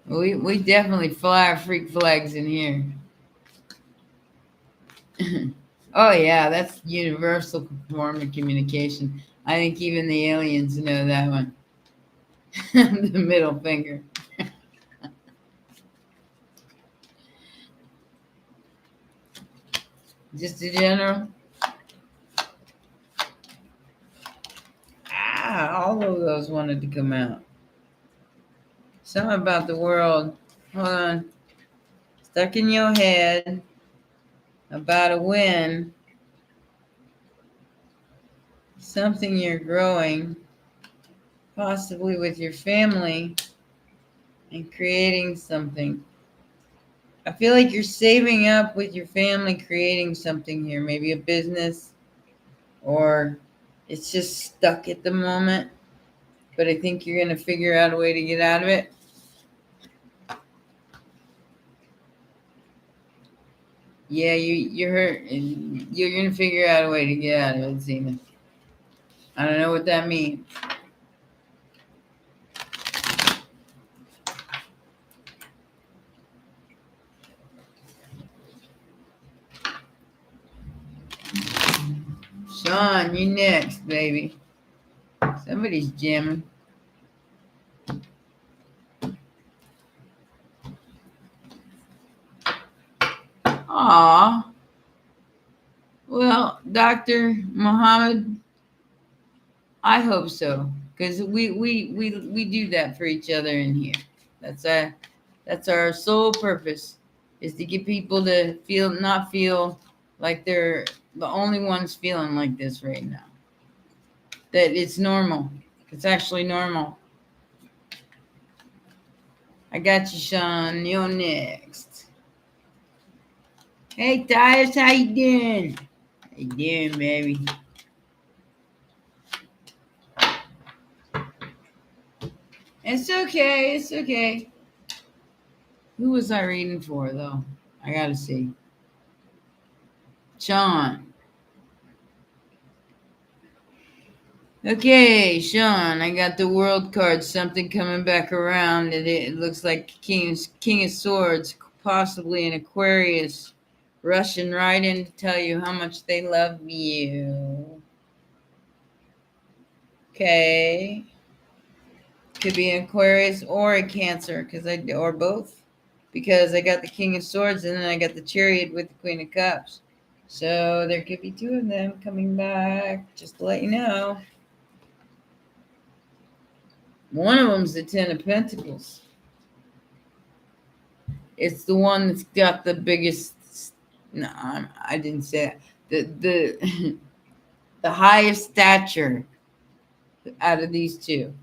We definitely fly our freak flags in here. Oh yeah, that's universal form of communication. I think even the aliens know that one. The middle finger. Just a general. All of those wanted to come out. Something about the world. Hold on. Stuck in your head about a win. Something you're growing, possibly with your family, and creating something. I feel like you're saving up with your family, creating something here, maybe a business, or it's just stuck at the moment. But I think you're going to figure out a way to get out of it. Yeah, you're hurt, and you're going to figure out a way to get out of it, Zena. I don't know what that means. Sean, you next, baby. Somebody's jamming. Aw. Well, Dr. Muhammad, I hope so. Because we do that for each other in here. That's our sole purpose, is to get people to not feel like they're the only ones feeling like this right now. That it's normal. It's actually normal. I got you, Sean. You're next. Hey, Tyus, how you doing? How you doing, baby? It's okay. It's okay. Who was I reading for, though? I gotta see. Sean. Okay, Sean, I got the world card. Something coming back around. It looks like King of Swords, possibly an Aquarius, rushing right in to tell you how much they love you. Okay. Could be an Aquarius or a Cancer, or both. because I got the King of Swords and then I got the Chariot with the Queen of Cups. So there could be two of them coming back, just to let you know. One of them's the Ten of Pentacles. It's the one that's got the biggest. No, I didn't say that. The the highest stature out of these two.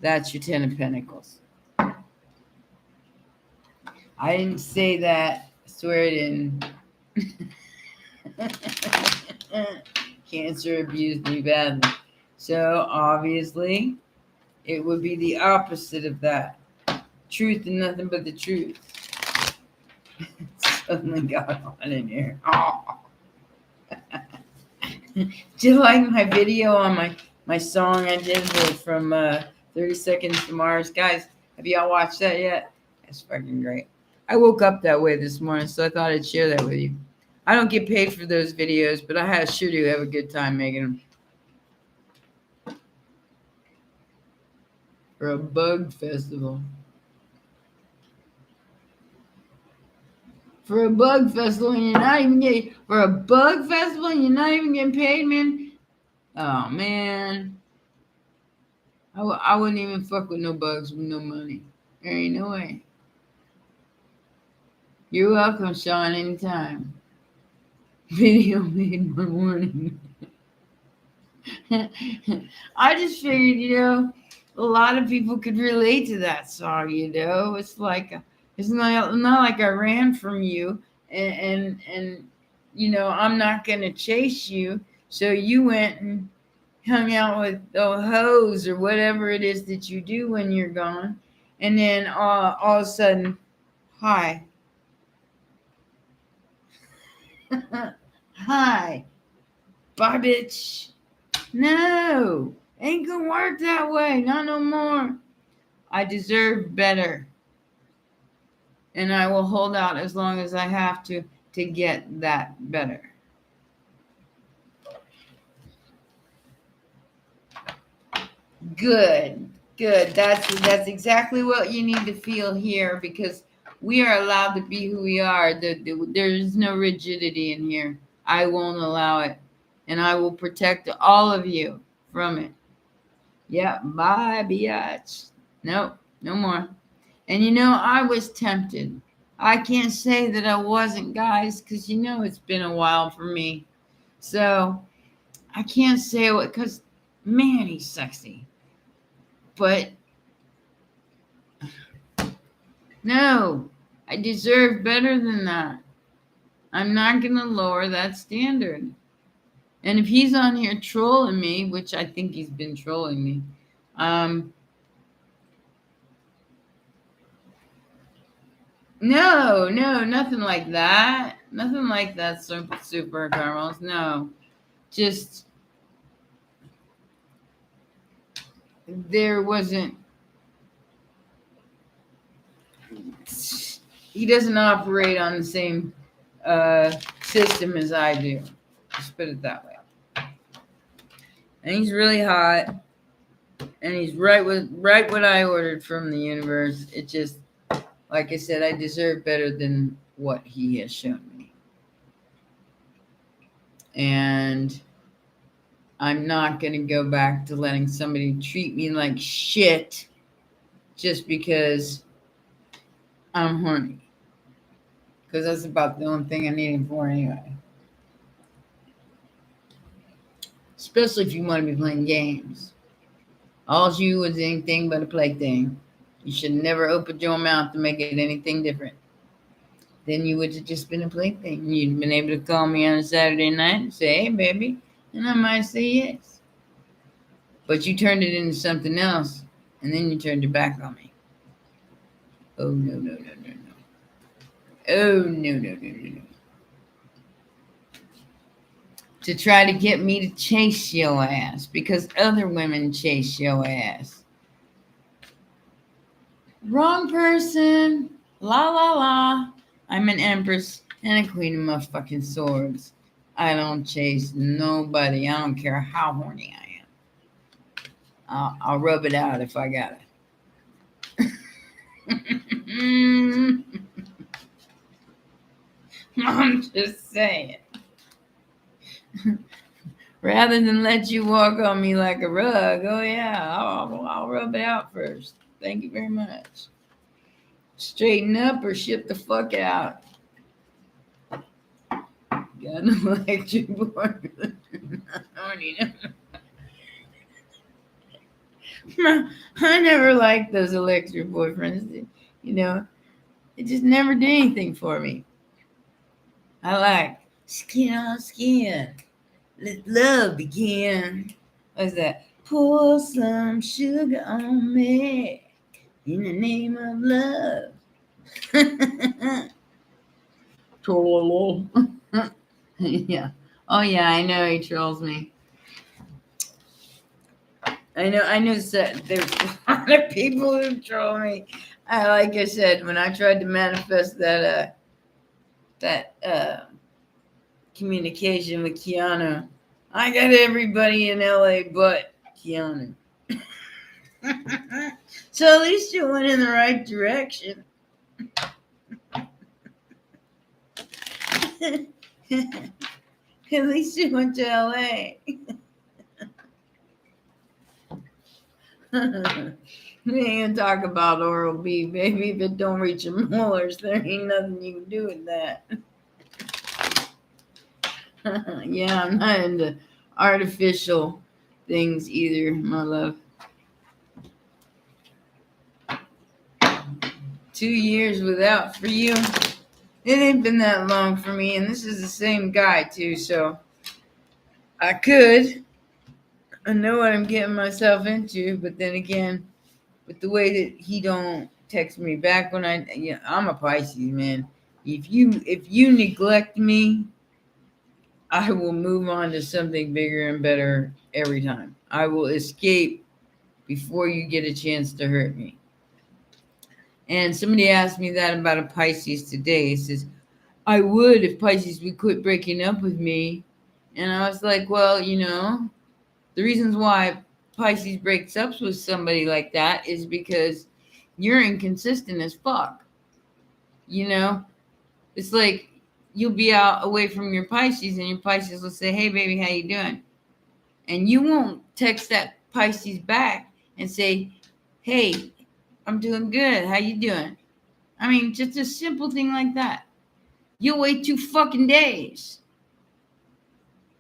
That's your Ten of Pentacles. I didn't say that. I swear I didn't. Cancer abused me badly. So obviously, it would be the opposite of that. Truth and nothing but the truth. Suddenly got on in here. Oh. Do you like my video on my song I did from 30 Seconds to Mars? Guys, have y'all watched that yet? That's fucking great. I woke up that way this morning, so I thought I'd share that with you. I don't get paid for those videos, but I sure do have a good time making them. For a bug festival. For a bug festival, and you're not even getting paid, man. Oh man, I wouldn't even fuck with no bugs with no money. There ain't no way. You're welcome, Sean, anytime. Video made one morning. I just figured, a lot of people could relate to that song. It's like it's not like I ran from you, and I'm not gonna chase you. So you went and hung out with the hoes or whatever it is that you do when you're gone, and then all of a sudden, hi. Hi. Bye, bitch. No. Ain't gonna work that way. Not no more. I deserve better. And I will hold out as long as I have to get that better. Good. That's exactly what you need to feel here, because we are allowed to be who we are. There is no rigidity in here. I won't allow it. And I will protect all of you from it. Yeah, bye, biatch. Nope, no more. And I was tempted. I can't say that I wasn't, guys, because it's been a while for me. So I can't say what, because man, he's sexy. But no, I deserve better than that. I'm not going to lower that standard. And if he's on here trolling me, which I think he's been trolling me, no, nothing like that. Nothing like that, super caramels. No, just there wasn't. He doesn't operate on the same system as I do. Just put it that way. And he's really hot, and he's right what I ordered from the universe. It just, like I said, I deserve better than what he has shown me. And I'm not going to go back to letting somebody treat me like shit just because I'm horny. Because that's about the only thing I need him for anyway. Especially if you want to be playing games. All you was anything but a plaything. You should never open your mouth to make it anything different. Then you would have just been a plaything. You'd have been able to call me on a Saturday night and say, hey, baby. And I might say yes. But you turned it into something else. And then you turned your back on me. Oh, no. Oh, no. To try to get me to chase your ass because other women chase your ass. Wrong person. La. I'm an empress and a queen of motherfucking swords. I don't chase nobody. I don't care how horny I am. I'll rub it out if I got it. I'm just saying. Rather than let you walk on me like a rug, oh yeah, I'll rub it out first. Thank you very much. Straighten up or shit the fuck out. Got an electric board. I don't even know. I never liked those electric boyfriends. You know, it just never did anything for me. I like skin on skin. Let love begin. What's that? Pour some sugar on me in the name of love. Troll. Yeah. Oh yeah, I know he trolls me. I know that there's a lot of people who troll me. Like I said, when I tried to manifest that communication with Keanu, I got everybody in LA but Keanu. So at least you went in the right direction. At least you went to LA. We ain't gonna talk about Oral B, baby. If it don't reach your molars, there ain't nothing you can do with that. Yeah, I'm not into artificial things either, my love. 2 years without for you. It ain't been that long for me, and this is the same guy too, so I could. I know what I'm getting myself into, but then again, with the way that he don't text me back when I'm a Pisces, man. If you neglect me, I will move on to something bigger and better every time. I will escape before you get a chance to hurt me. And somebody asked me that about a Pisces today. It says, I would if Pisces would quit breaking up with me. And I was like, well, the reasons why Pisces breaks up with somebody like that is because you're inconsistent as fuck. It's like you'll be out away from your Pisces and your Pisces will say, hey, baby, how you doing? And you won't text that Pisces back and say, hey, I'm doing good. How you doing? I mean, just a simple thing like that. You'll wait 2 fucking days.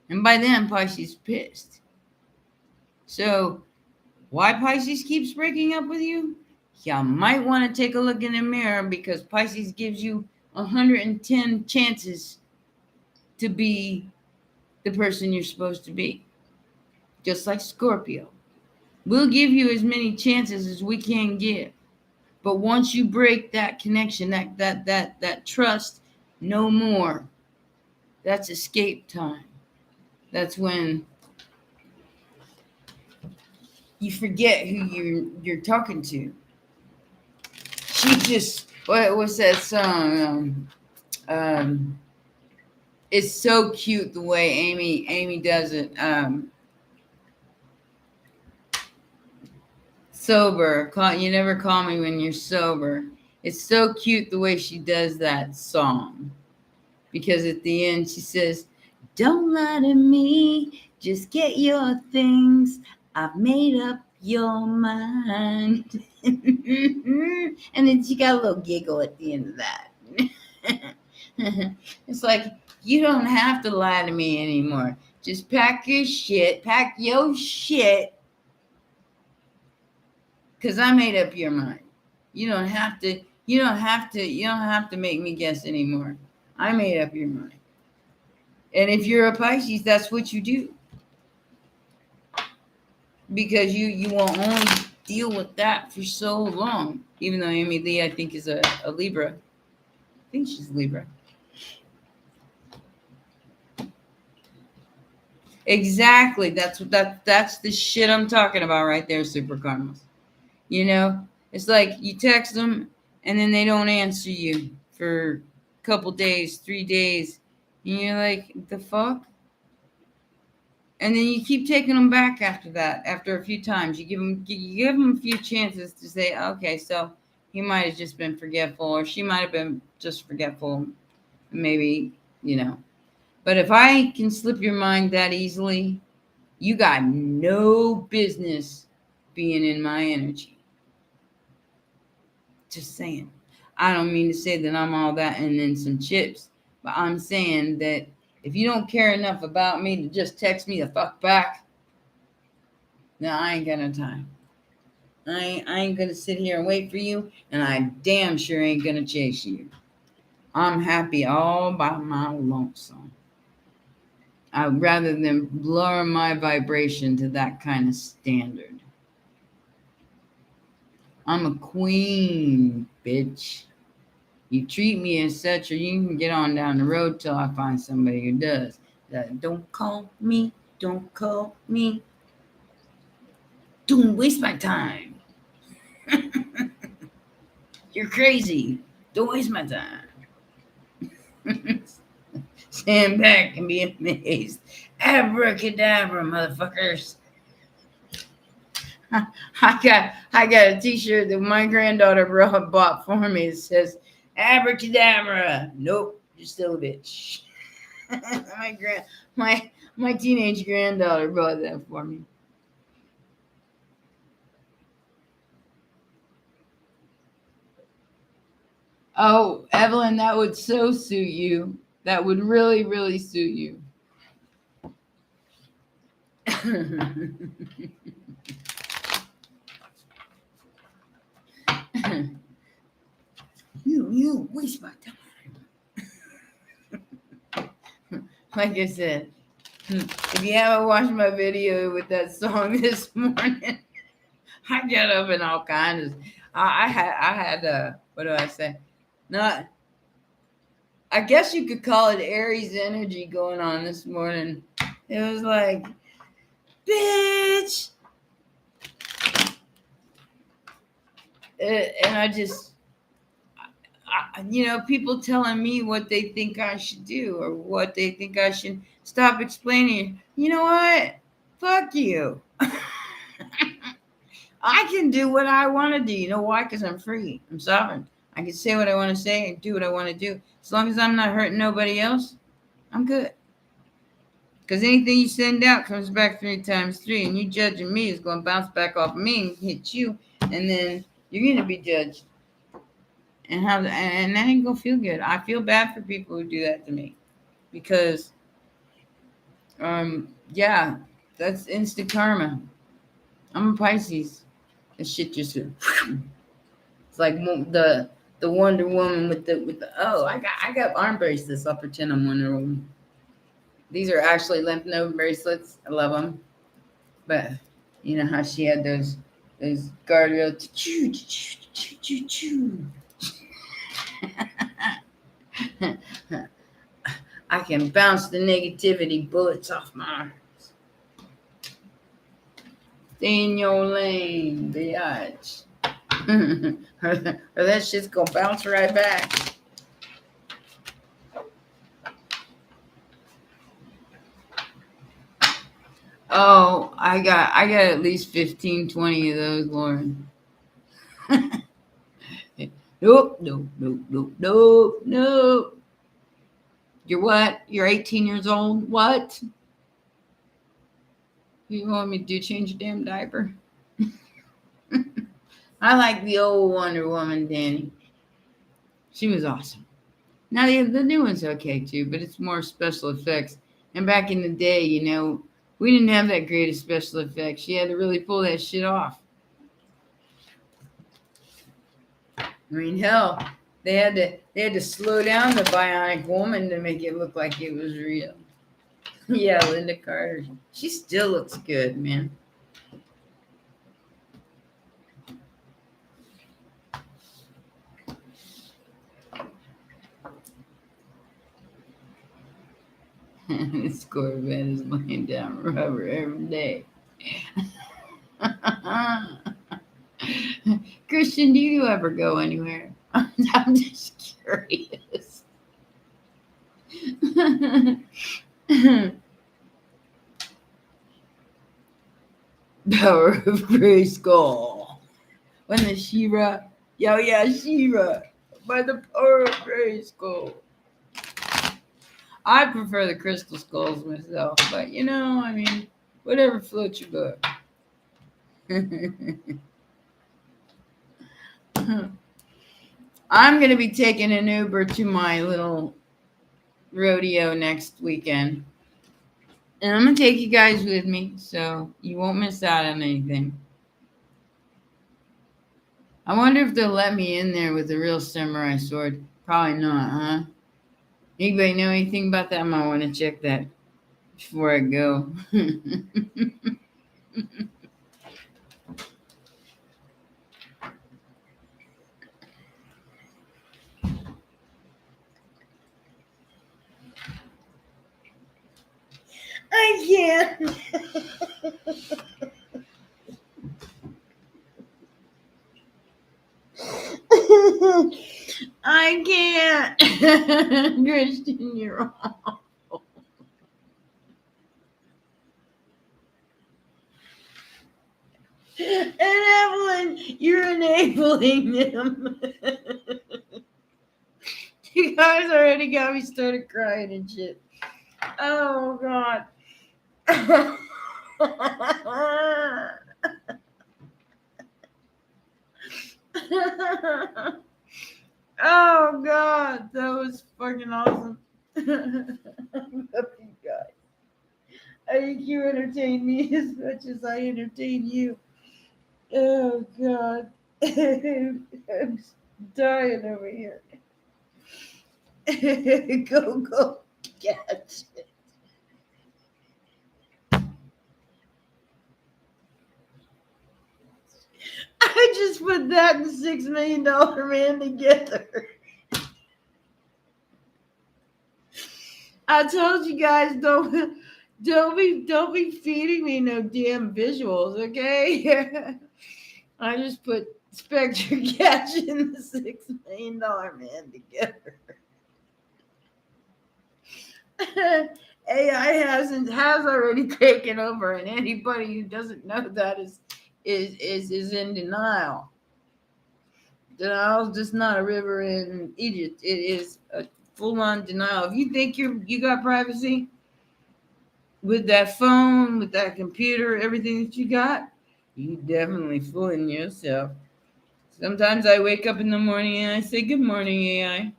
And by then, Pisces pissed. So, why Pisces keeps breaking up with you? You might want to take a look in the mirror because Pisces gives you 110 chances to be the person you're supposed to be. Just like Scorpio. We'll give you as many chances as we can give. But once you break that connection, that trust, no more. That's escape time. That's when you forget who you're talking to. She just what's that song? It's so cute the way Amy does it. Sober. You never call me when you're sober. It's so cute the way she does that song. Because at the end she says, don't lie to me, just get your things. I've made up your mind. And then she got a little giggle at the end of that. It's like, you don't have to lie to me anymore. Just pack your shit, because I made up your mind. You don't have to make me guess anymore. I made up your mind. And if you're a Pisces, that's what you do. Because you will only deal with that for so long. Even though Amy Lee, I think, is a Libra. I think she's Libra. Exactly. That's the shit I'm talking about right there, Super Karmas. It's like you text them and then they don't answer you for a couple days, 3 days. And you're like, the fuck? And then you keep taking them back after that. After a few times, you give them a few chances to say, okay, so he might have just been forgetful, or she might have been just forgetful. Maybe, you know. But if I can slip your mind that easily, you got no business being in my energy. Just saying. I don't mean to say that I'm all that and then some chips, but I'm saying that if you don't care enough about me to just text me the fuck back, then I ain't got no time. I ain't gonna sit here and wait for you, and I damn sure ain't gonna chase you. I'm happy all by my lonesome. I'd rather than lower my vibration to that kind of standard. I'm a queen, bitch. You treat me as such, or you can get on down the road till I find somebody who does. Don't call me. Don't call me. Don't waste my time. You're crazy. Don't waste my time. Stand back and be amazed. Abracadabra, motherfuckers. I got a T-shirt that my granddaughter bought for me. It says "Abracadabra." Nope, you're still a bitch. my teenage granddaughter bought that for me. Oh, Evelyn, that would so suit you. That would really, really suit you. You waste my time. Like I said, if you haven't watched my video with that song this morning, I got up in all kinds of. I had what do I say? Not. I guess you could call it Aries energy going on this morning. It was like, bitch, and I just. People telling me what they think I should do or what they think I should stop explaining. You know what? Fuck you. I can do what I want to do. You know why? Because I'm free. I'm sovereign. I can say what I want to say and do what I want to do. As long as I'm not hurting nobody else, I'm good. Because anything you send out comes back 3 times 3, and you judging me is going to bounce back off me and hit you, and then you're going to be judged. And that ain't gonna feel good. I feel bad for people who do that to me, because, yeah, that's instant karma. I'm a Pisces. That shit just, it's like the Wonder Woman with the. Oh, I got arm bracelets. I'll pretend I'm Wonder Woman. These are actually lymph node bracelets. I love them, but you know how she had those guardrails. I can bounce the negativity bullets off my arms. Stay in your lane, bitch. Or that shit's gonna bounce right back. Oh, I got at least 15, 20 of those, Lauren. Nope. You're what? You're 18 years old? What? You want me to do change your damn diaper? I like the old Wonder Woman, Danny. She was awesome. Now the new one's okay too, but it's more special effects. And back in the day, we didn't have that great of special effects. She had to really pull that shit off. I mean, hell, they had to slow down the Bionic Woman to make it look like it was real. Yeah, Linda Carter. She still looks good, man. This Corvette is laying down rubber every day. Christian, do you ever go anywhere? I'm just curious. Power of Grayskull. When the She-Ra Yo, yeah, Shiva. By the power of Gray Skull. I prefer the crystal skulls myself, but I mean, whatever floats your boat. I'm going to be taking an Uber to my little rodeo next weekend. And I'm going to take you guys with me so you won't miss out on anything. I wonder if they'll let me in there with a real samurai sword. Probably not, huh? Anybody know anything about that? I might want to check that before I go. I can't. I can't. Christian, you're wrong. And Evelyn, you're enabling them. You guys already got me started crying and shit. Oh, God. Oh, God. That was fucking awesome. I love you guys. I think you entertain me as much as I entertain you. Oh, God. I'm dying over here. Go, catch it. I just put that and $6 Million Man together. I told you guys don't be feeding me no damn visuals, okay? I just put Spectre Gadget and the $6 Million Man together. AI has already taken over, and anybody who doesn't know that is in denial. Denial is just not a river in Egypt. It is a full-on denial. If you think you got privacy with that phone, with that computer, everything that you got, you definitely fooling yourself. Sometimes I wake up in the morning and I say, "Good morning, AI,"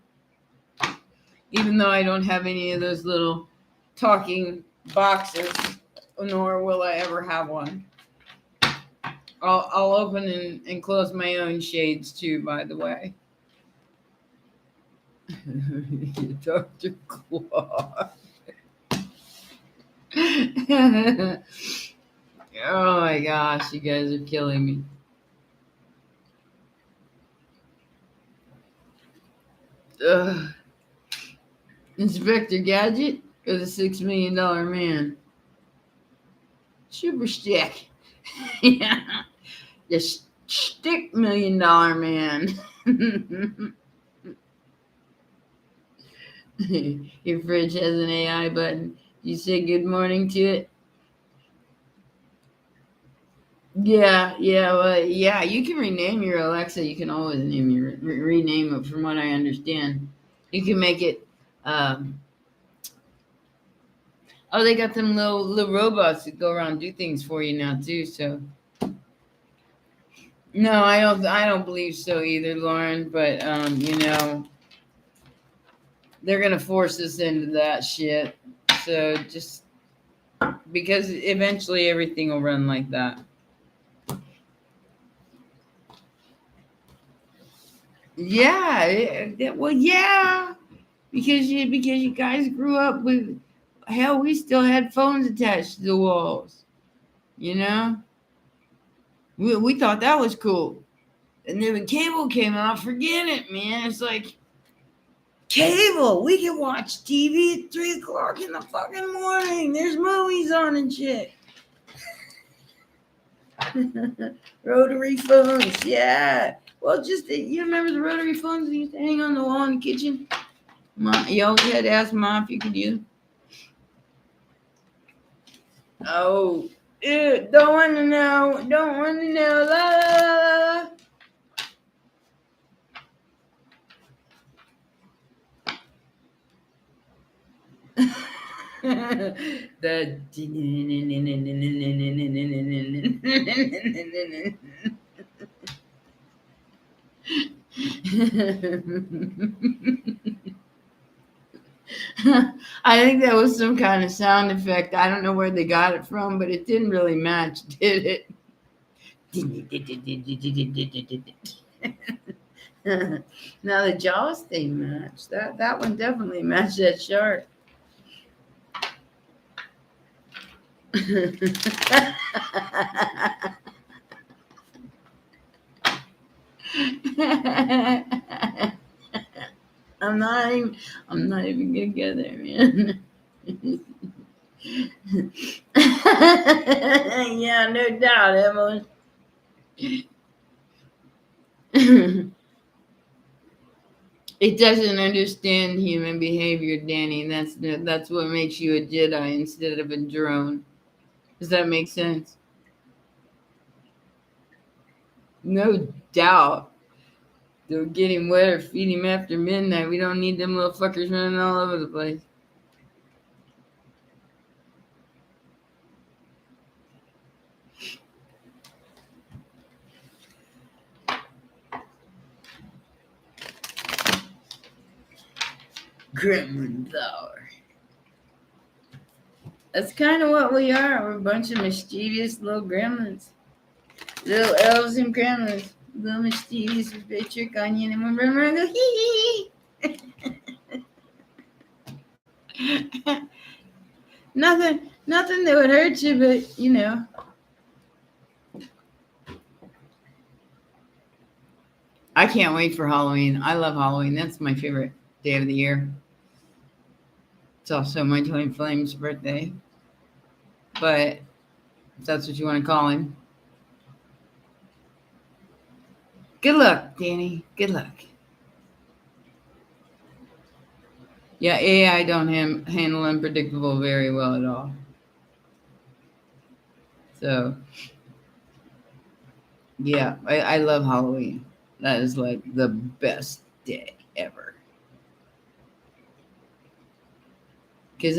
even though I don't have any of those little talking boxes, nor will I ever have one. I'll open and close my own shades too, by the way. Dr. Claw. Oh my gosh, you guys are killing me. Ugh. Inspector Gadget or the $6 Million Man? Super stick. Yeah. The stick $1 Million Man. Your fridge has an AI button. You say good morning to it? Yeah, well, yeah. You can rename your Alexa. You can always rename it. From what I understand, you can make it. Oh, they got them little robots that go around and do things for you now too. So no, I don't believe so either, Lauren. But they're gonna force us into that shit. So just because eventually everything will run like that. Yeah, well, yeah, because you guys grew up with hell. We still had phones attached to the walls. You know, we thought that was cool, and then when cable came out, forget it, man. It's like cable. We can watch TV at 3 o'clock in the fucking morning. There's movies on and shit. Rotary phones, yeah. Well, just you remember the rotary phones that used to hang on the wall in the kitchen? Mom, you always had to ask Mom if you could use them. Oh, ew, don't want to know. Don't want to know. La, la, la, la. The I think that was some kind of sound effect. I don't know where they got it from, but it didn't really match, did it? Now the jaws they match. That one definitely matched that shark. I'm not even I'm not even gonna go there, man. Yeah, no doubt, Emily. It doesn't understand human behavior, Danny. That's what makes you a Jedi instead of a drone. Does that make sense? No doubt. They'll get him wet or feed him after midnight. We don't need them little fuckers running all over the place. Gremlin Tower. That's kind of what we are. We're a bunch of mischievous little gremlins. Little elves and gremlins. Little mischievous with big trick Anya and we run around and go hee hee hee. Nothing that would hurt you, but you know. I can't wait for Halloween. I love Halloween. That's my favorite day of the year. It's also my twin flame's birthday. But if that's what you want to call him. Good luck, Danny. Good luck. Yeah, AI don't handle unpredictable very well at all. So, yeah, I love Halloween. That is like the best day ever. Because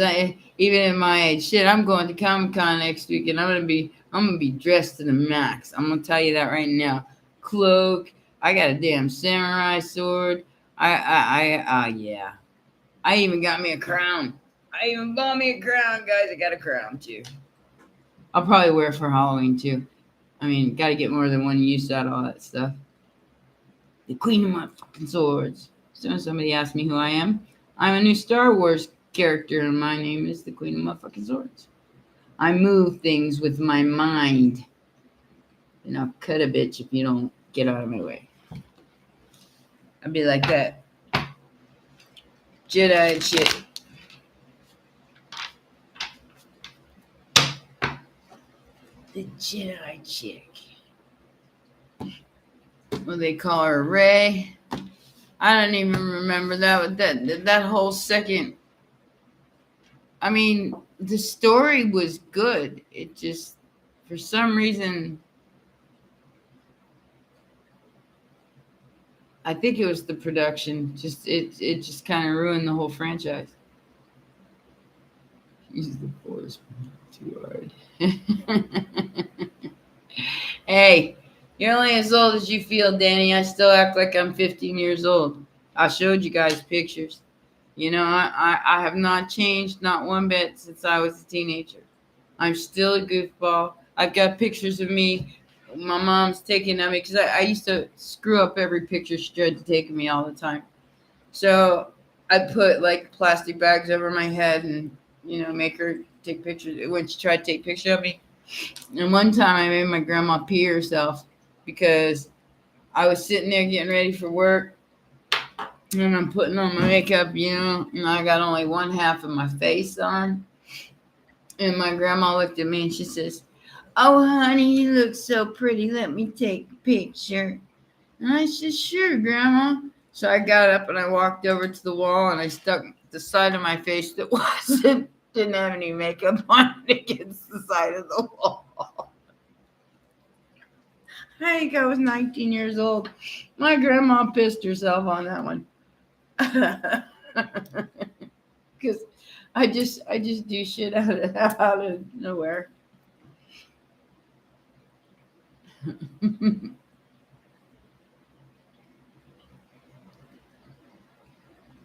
even at my age, shit, I'm going to Comic-Con next week, and I'm gonna be dressed to the max. I'm gonna tell you that right now. Cloak. I got a damn samurai sword. Yeah. I even got me a crown. I even bought me a crown, guys. I got a crown too. I'll probably wear it for Halloween too. I mean, got to get more than one use out of all that stuff. The queen of my fucking swords. So somebody asked me who I am. I'm a new Star Wars character, and my name is the queen of my fucking swords. I move things with my mind. And I'll cut a bitch if you don't get out of my way. I'd be like that. Jedi shit. The Jedi chick. What they call her, Rey. I don't even remember that whole second. I mean, the story was good. It just, for some reason, I think it was the production. It just kind of ruined the whole franchise. Use the force too hard. Hey, you're only as old as you feel, Danny. I still act like I'm 15 years old. I showed you guys pictures. You know, I have not changed, not one bit, since I was a teenager. I'm still a goofball. I've got pictures of me. My mom's taking of me because I used to screw up every picture she tried to take of me all the time. So I put like plastic bags over my head and, you know, make her take pictures when she tried to take pictures of me. And one time I made my grandma pee herself because I was sitting there getting ready for work and I'm putting on my makeup, you know, and I got only one half of my face on. And my grandma looked at me and she says, "Oh, honey, you look so pretty. Let me take a picture." And I said, "Sure, Grandma." So I got up and I walked over to the wall and I stuck the side of my face that didn't have any makeup on it against the side of the wall. I think I was 19 years old. My grandma pissed herself on that one. Because I just do shit out of nowhere.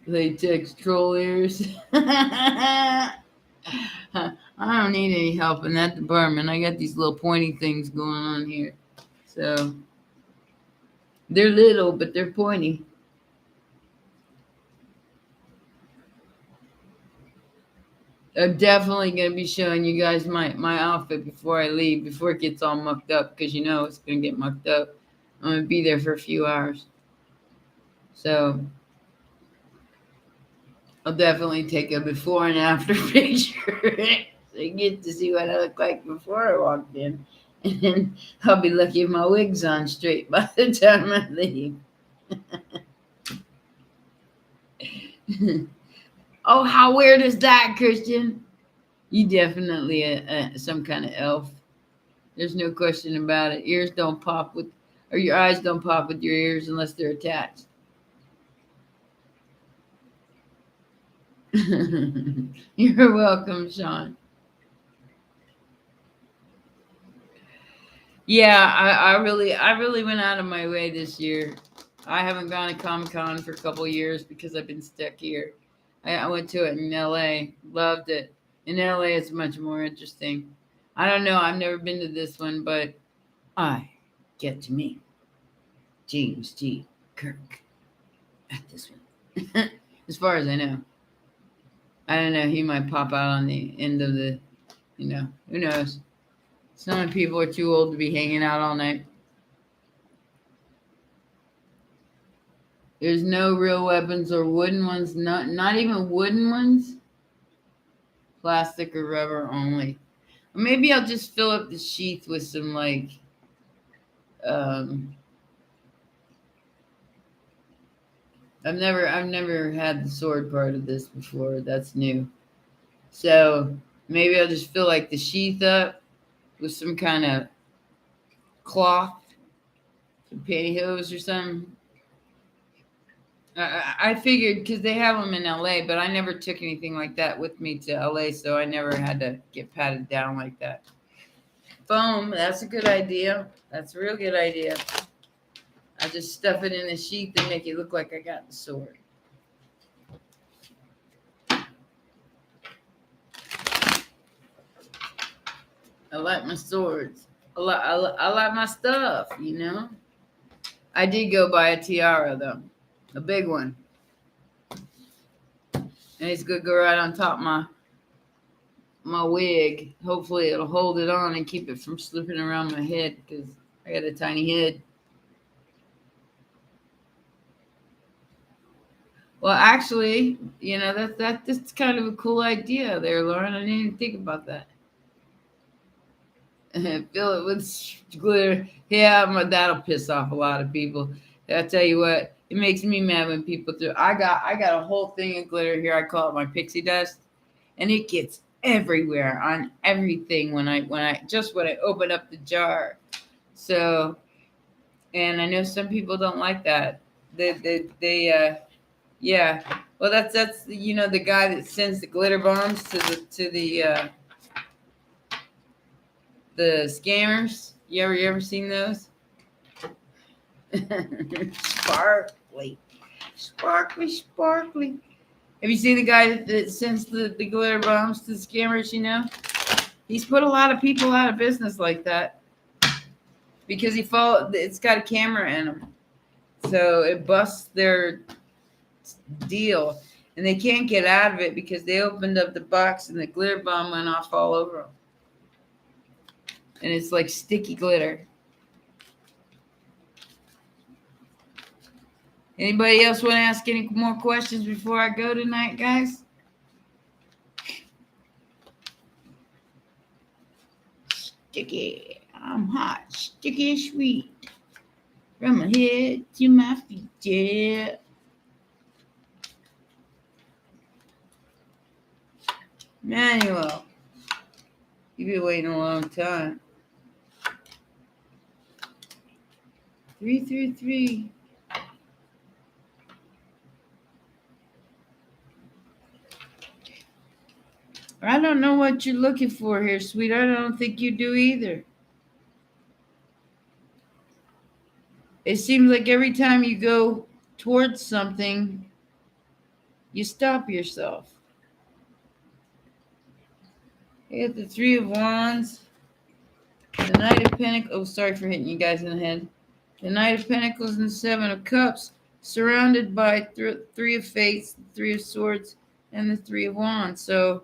Latex troll ears. I don't need any help in that department. I got these little pointy things going on here. So they're little, but they're pointy. I'm definitely gonna be showing you guys my outfit before I leave, before it gets all mucked up, because you know it's gonna get mucked up. I'm gonna be there for a few hours, so I'll definitely take a before and after picture, so you get to see what I look like before I walked in, and then I'll be lucky if my wig's on straight by the time I leave. Oh, how weird is that, Christian? You definitely some kind of elf. There's no question about it. Ears don't pop with, or your eyes don't pop with your ears unless they're attached. You're welcome, Sean. Yeah, I really went out of my way this year. I haven't gone to Comic Con for a couple years because I've been stuck here. I went to it in LA, loved it. In LA, it's much more interesting. I don't know, I've never been to this one, but I get to meet James G. Kirk at this one. As far as I know. I don't know, he might pop out on the end of the, who knows? Some people are too old to be hanging out all night. There's no real weapons or wooden ones, not even wooden ones, plastic or rubber only. Or maybe I'll just fill up the sheath with some um I've never had the sword part of this before. That's new. So maybe I'll just fill like the sheath up with some kind of cloth, some pantyhose or something. I figured because they have them in LA, but I never took anything like that with me to LA, so I never had to get patted down like that. Foam, that's a good idea. That's a real good idea. I just stuff it in a sheath and make it look like I got the sword. I like my swords. I like my stuff, you know? I did go buy a tiara, though. A big one. And it's going to go right on top of my wig. Hopefully it'll hold it on and keep it from slipping around my head because I got a tiny head. Well, actually, that's kind of a cool idea there, Lauren. I didn't even think about that. Fill it with glitter. Yeah, that'll piss off a lot of people. I tell you what, it makes me mad when people do. I got a whole thing of glitter here. I call it my pixie dust, and it gets everywhere on everything when I open up the jar. So, and I know some people don't like that. They yeah. Well, that's the guy that sends the glitter bombs to the scammers. You ever seen those? Sparkly, sparkly, sparkly. Have you seen the guy that sends the glitter bombs to the scammers? He's put a lot of people out of business like that because it's got a camera in them, so it busts their deal, and they can't get out of it because they opened up the box and the glitter bomb went off all over them, and it's like sticky glitter. Anybody else want to ask any more questions before I go tonight, guys? Sticky. I'm hot, sticky and sweet. From my head to my feet, yeah. Manuel, you've been waiting a long time. 333. I don't know what you're looking for here, sweetheart. I don't think you do either. It seems like every time you go towards something, you stop yourself. You got the Three of Wands, the Knight of Pentacles. Oh, sorry for hitting you guys in the head. The Knight of Pentacles and the Seven of Cups, surrounded by Three of Fates, the Three of Swords, and the Three of Wands. So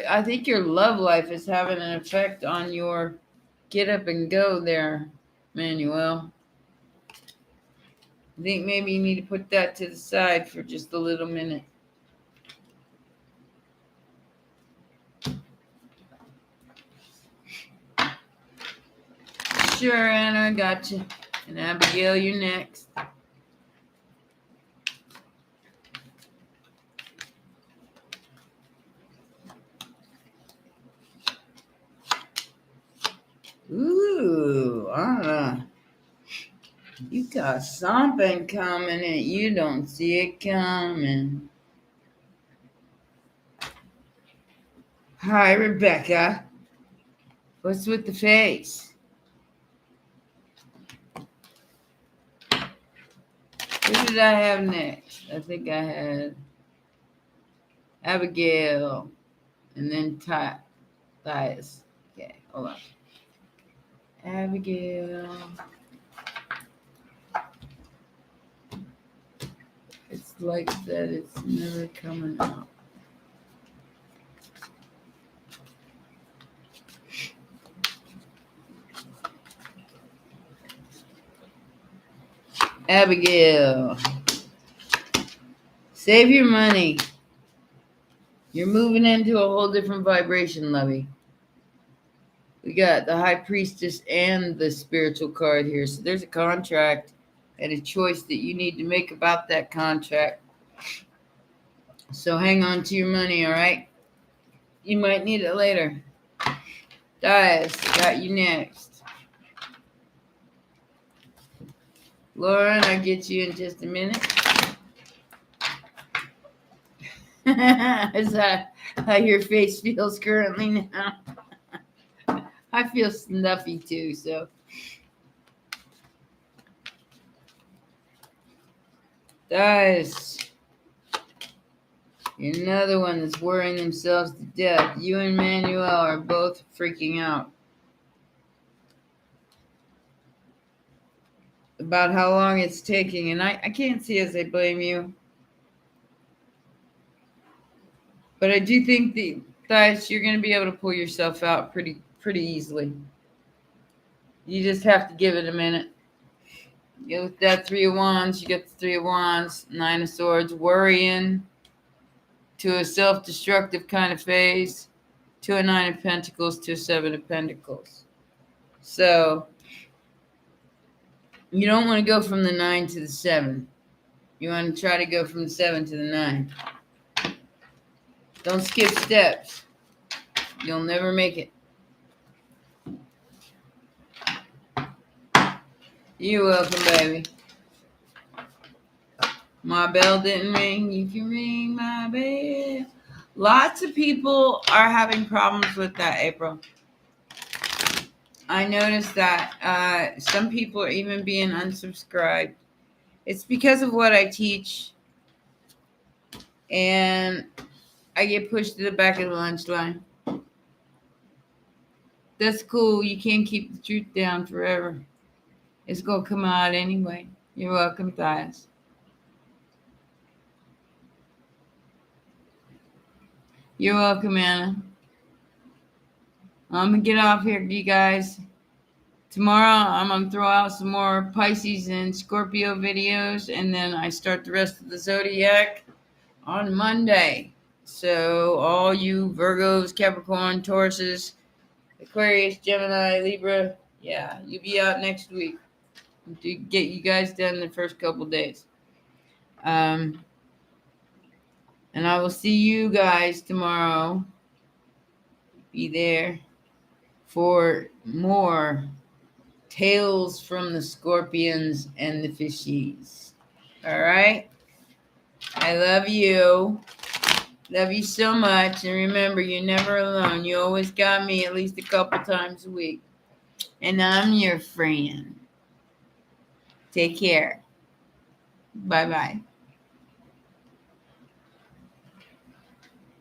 I think your love life is having an effect on your get up and go there, Manuel. I think maybe you need to put that to the side for just a little minute. Sure, Anna, I got you. And Abigail, you're next. Ooh, Anna. You got something coming and you don't see it coming. Hi, Rebecca. What's with the face? Who did I have next? I think I had Abigail and then Thias. Okay, hold on. Abigail. It's like that. It's never coming out. Abigail. Save your money. You're moving into a whole different vibration, lovey. We got the High Priestess and the Spiritual card here. So there's a contract and a choice that you need to make about that contract. So hang on to your money, all right? You might need it later. Dias, got you next. Lauren, I'll get you in just a minute. Is that how your face feels currently now? I feel snuffy too, so. Dias. You're another one that's worrying themselves to death. You and Manuel are both freaking out about how long it's taking. And I can't see as I blame you. But I do think that, Dias, you're going to be able to pull yourself out pretty easily. You just have to give it a minute. You with that Three of Wands, you get the Three of Wands, Nine of Swords, worrying to a self-destructive kind of phase, to a Nine of Pentacles, to a Seven of Pentacles. So you don't want to go from the 9 to the 7. You want to try to go from the 7 to the 9. Don't skip steps. You'll never make it. You're welcome, baby. My bell didn't ring. You can ring my bell. Lots of people are having problems with that, April. I noticed that some people are even being unsubscribed. It's because of what I teach. And I get pushed to the back of the lunch line. That's cool. You can't keep the truth down forever. It's going to come out anyway. You're welcome, Thias. You're welcome, Anna. I'm going to get off here, you guys. Tomorrow, I'm going to throw out some more Pisces and Scorpio videos, and then I start the rest of the Zodiac on Monday. So all you Virgos, Capricorn, Tauruses, Aquarius, Gemini, Libra, yeah, you'll be out next week to get you guys done the first couple days. And I will see you guys tomorrow. Be there for more Tales from the Scorpions and the Fishies. All right? I love you. Love you so much. And remember, you're never alone. You always got me at least a couple times a week. And I'm your friend. Take care. Bye bye.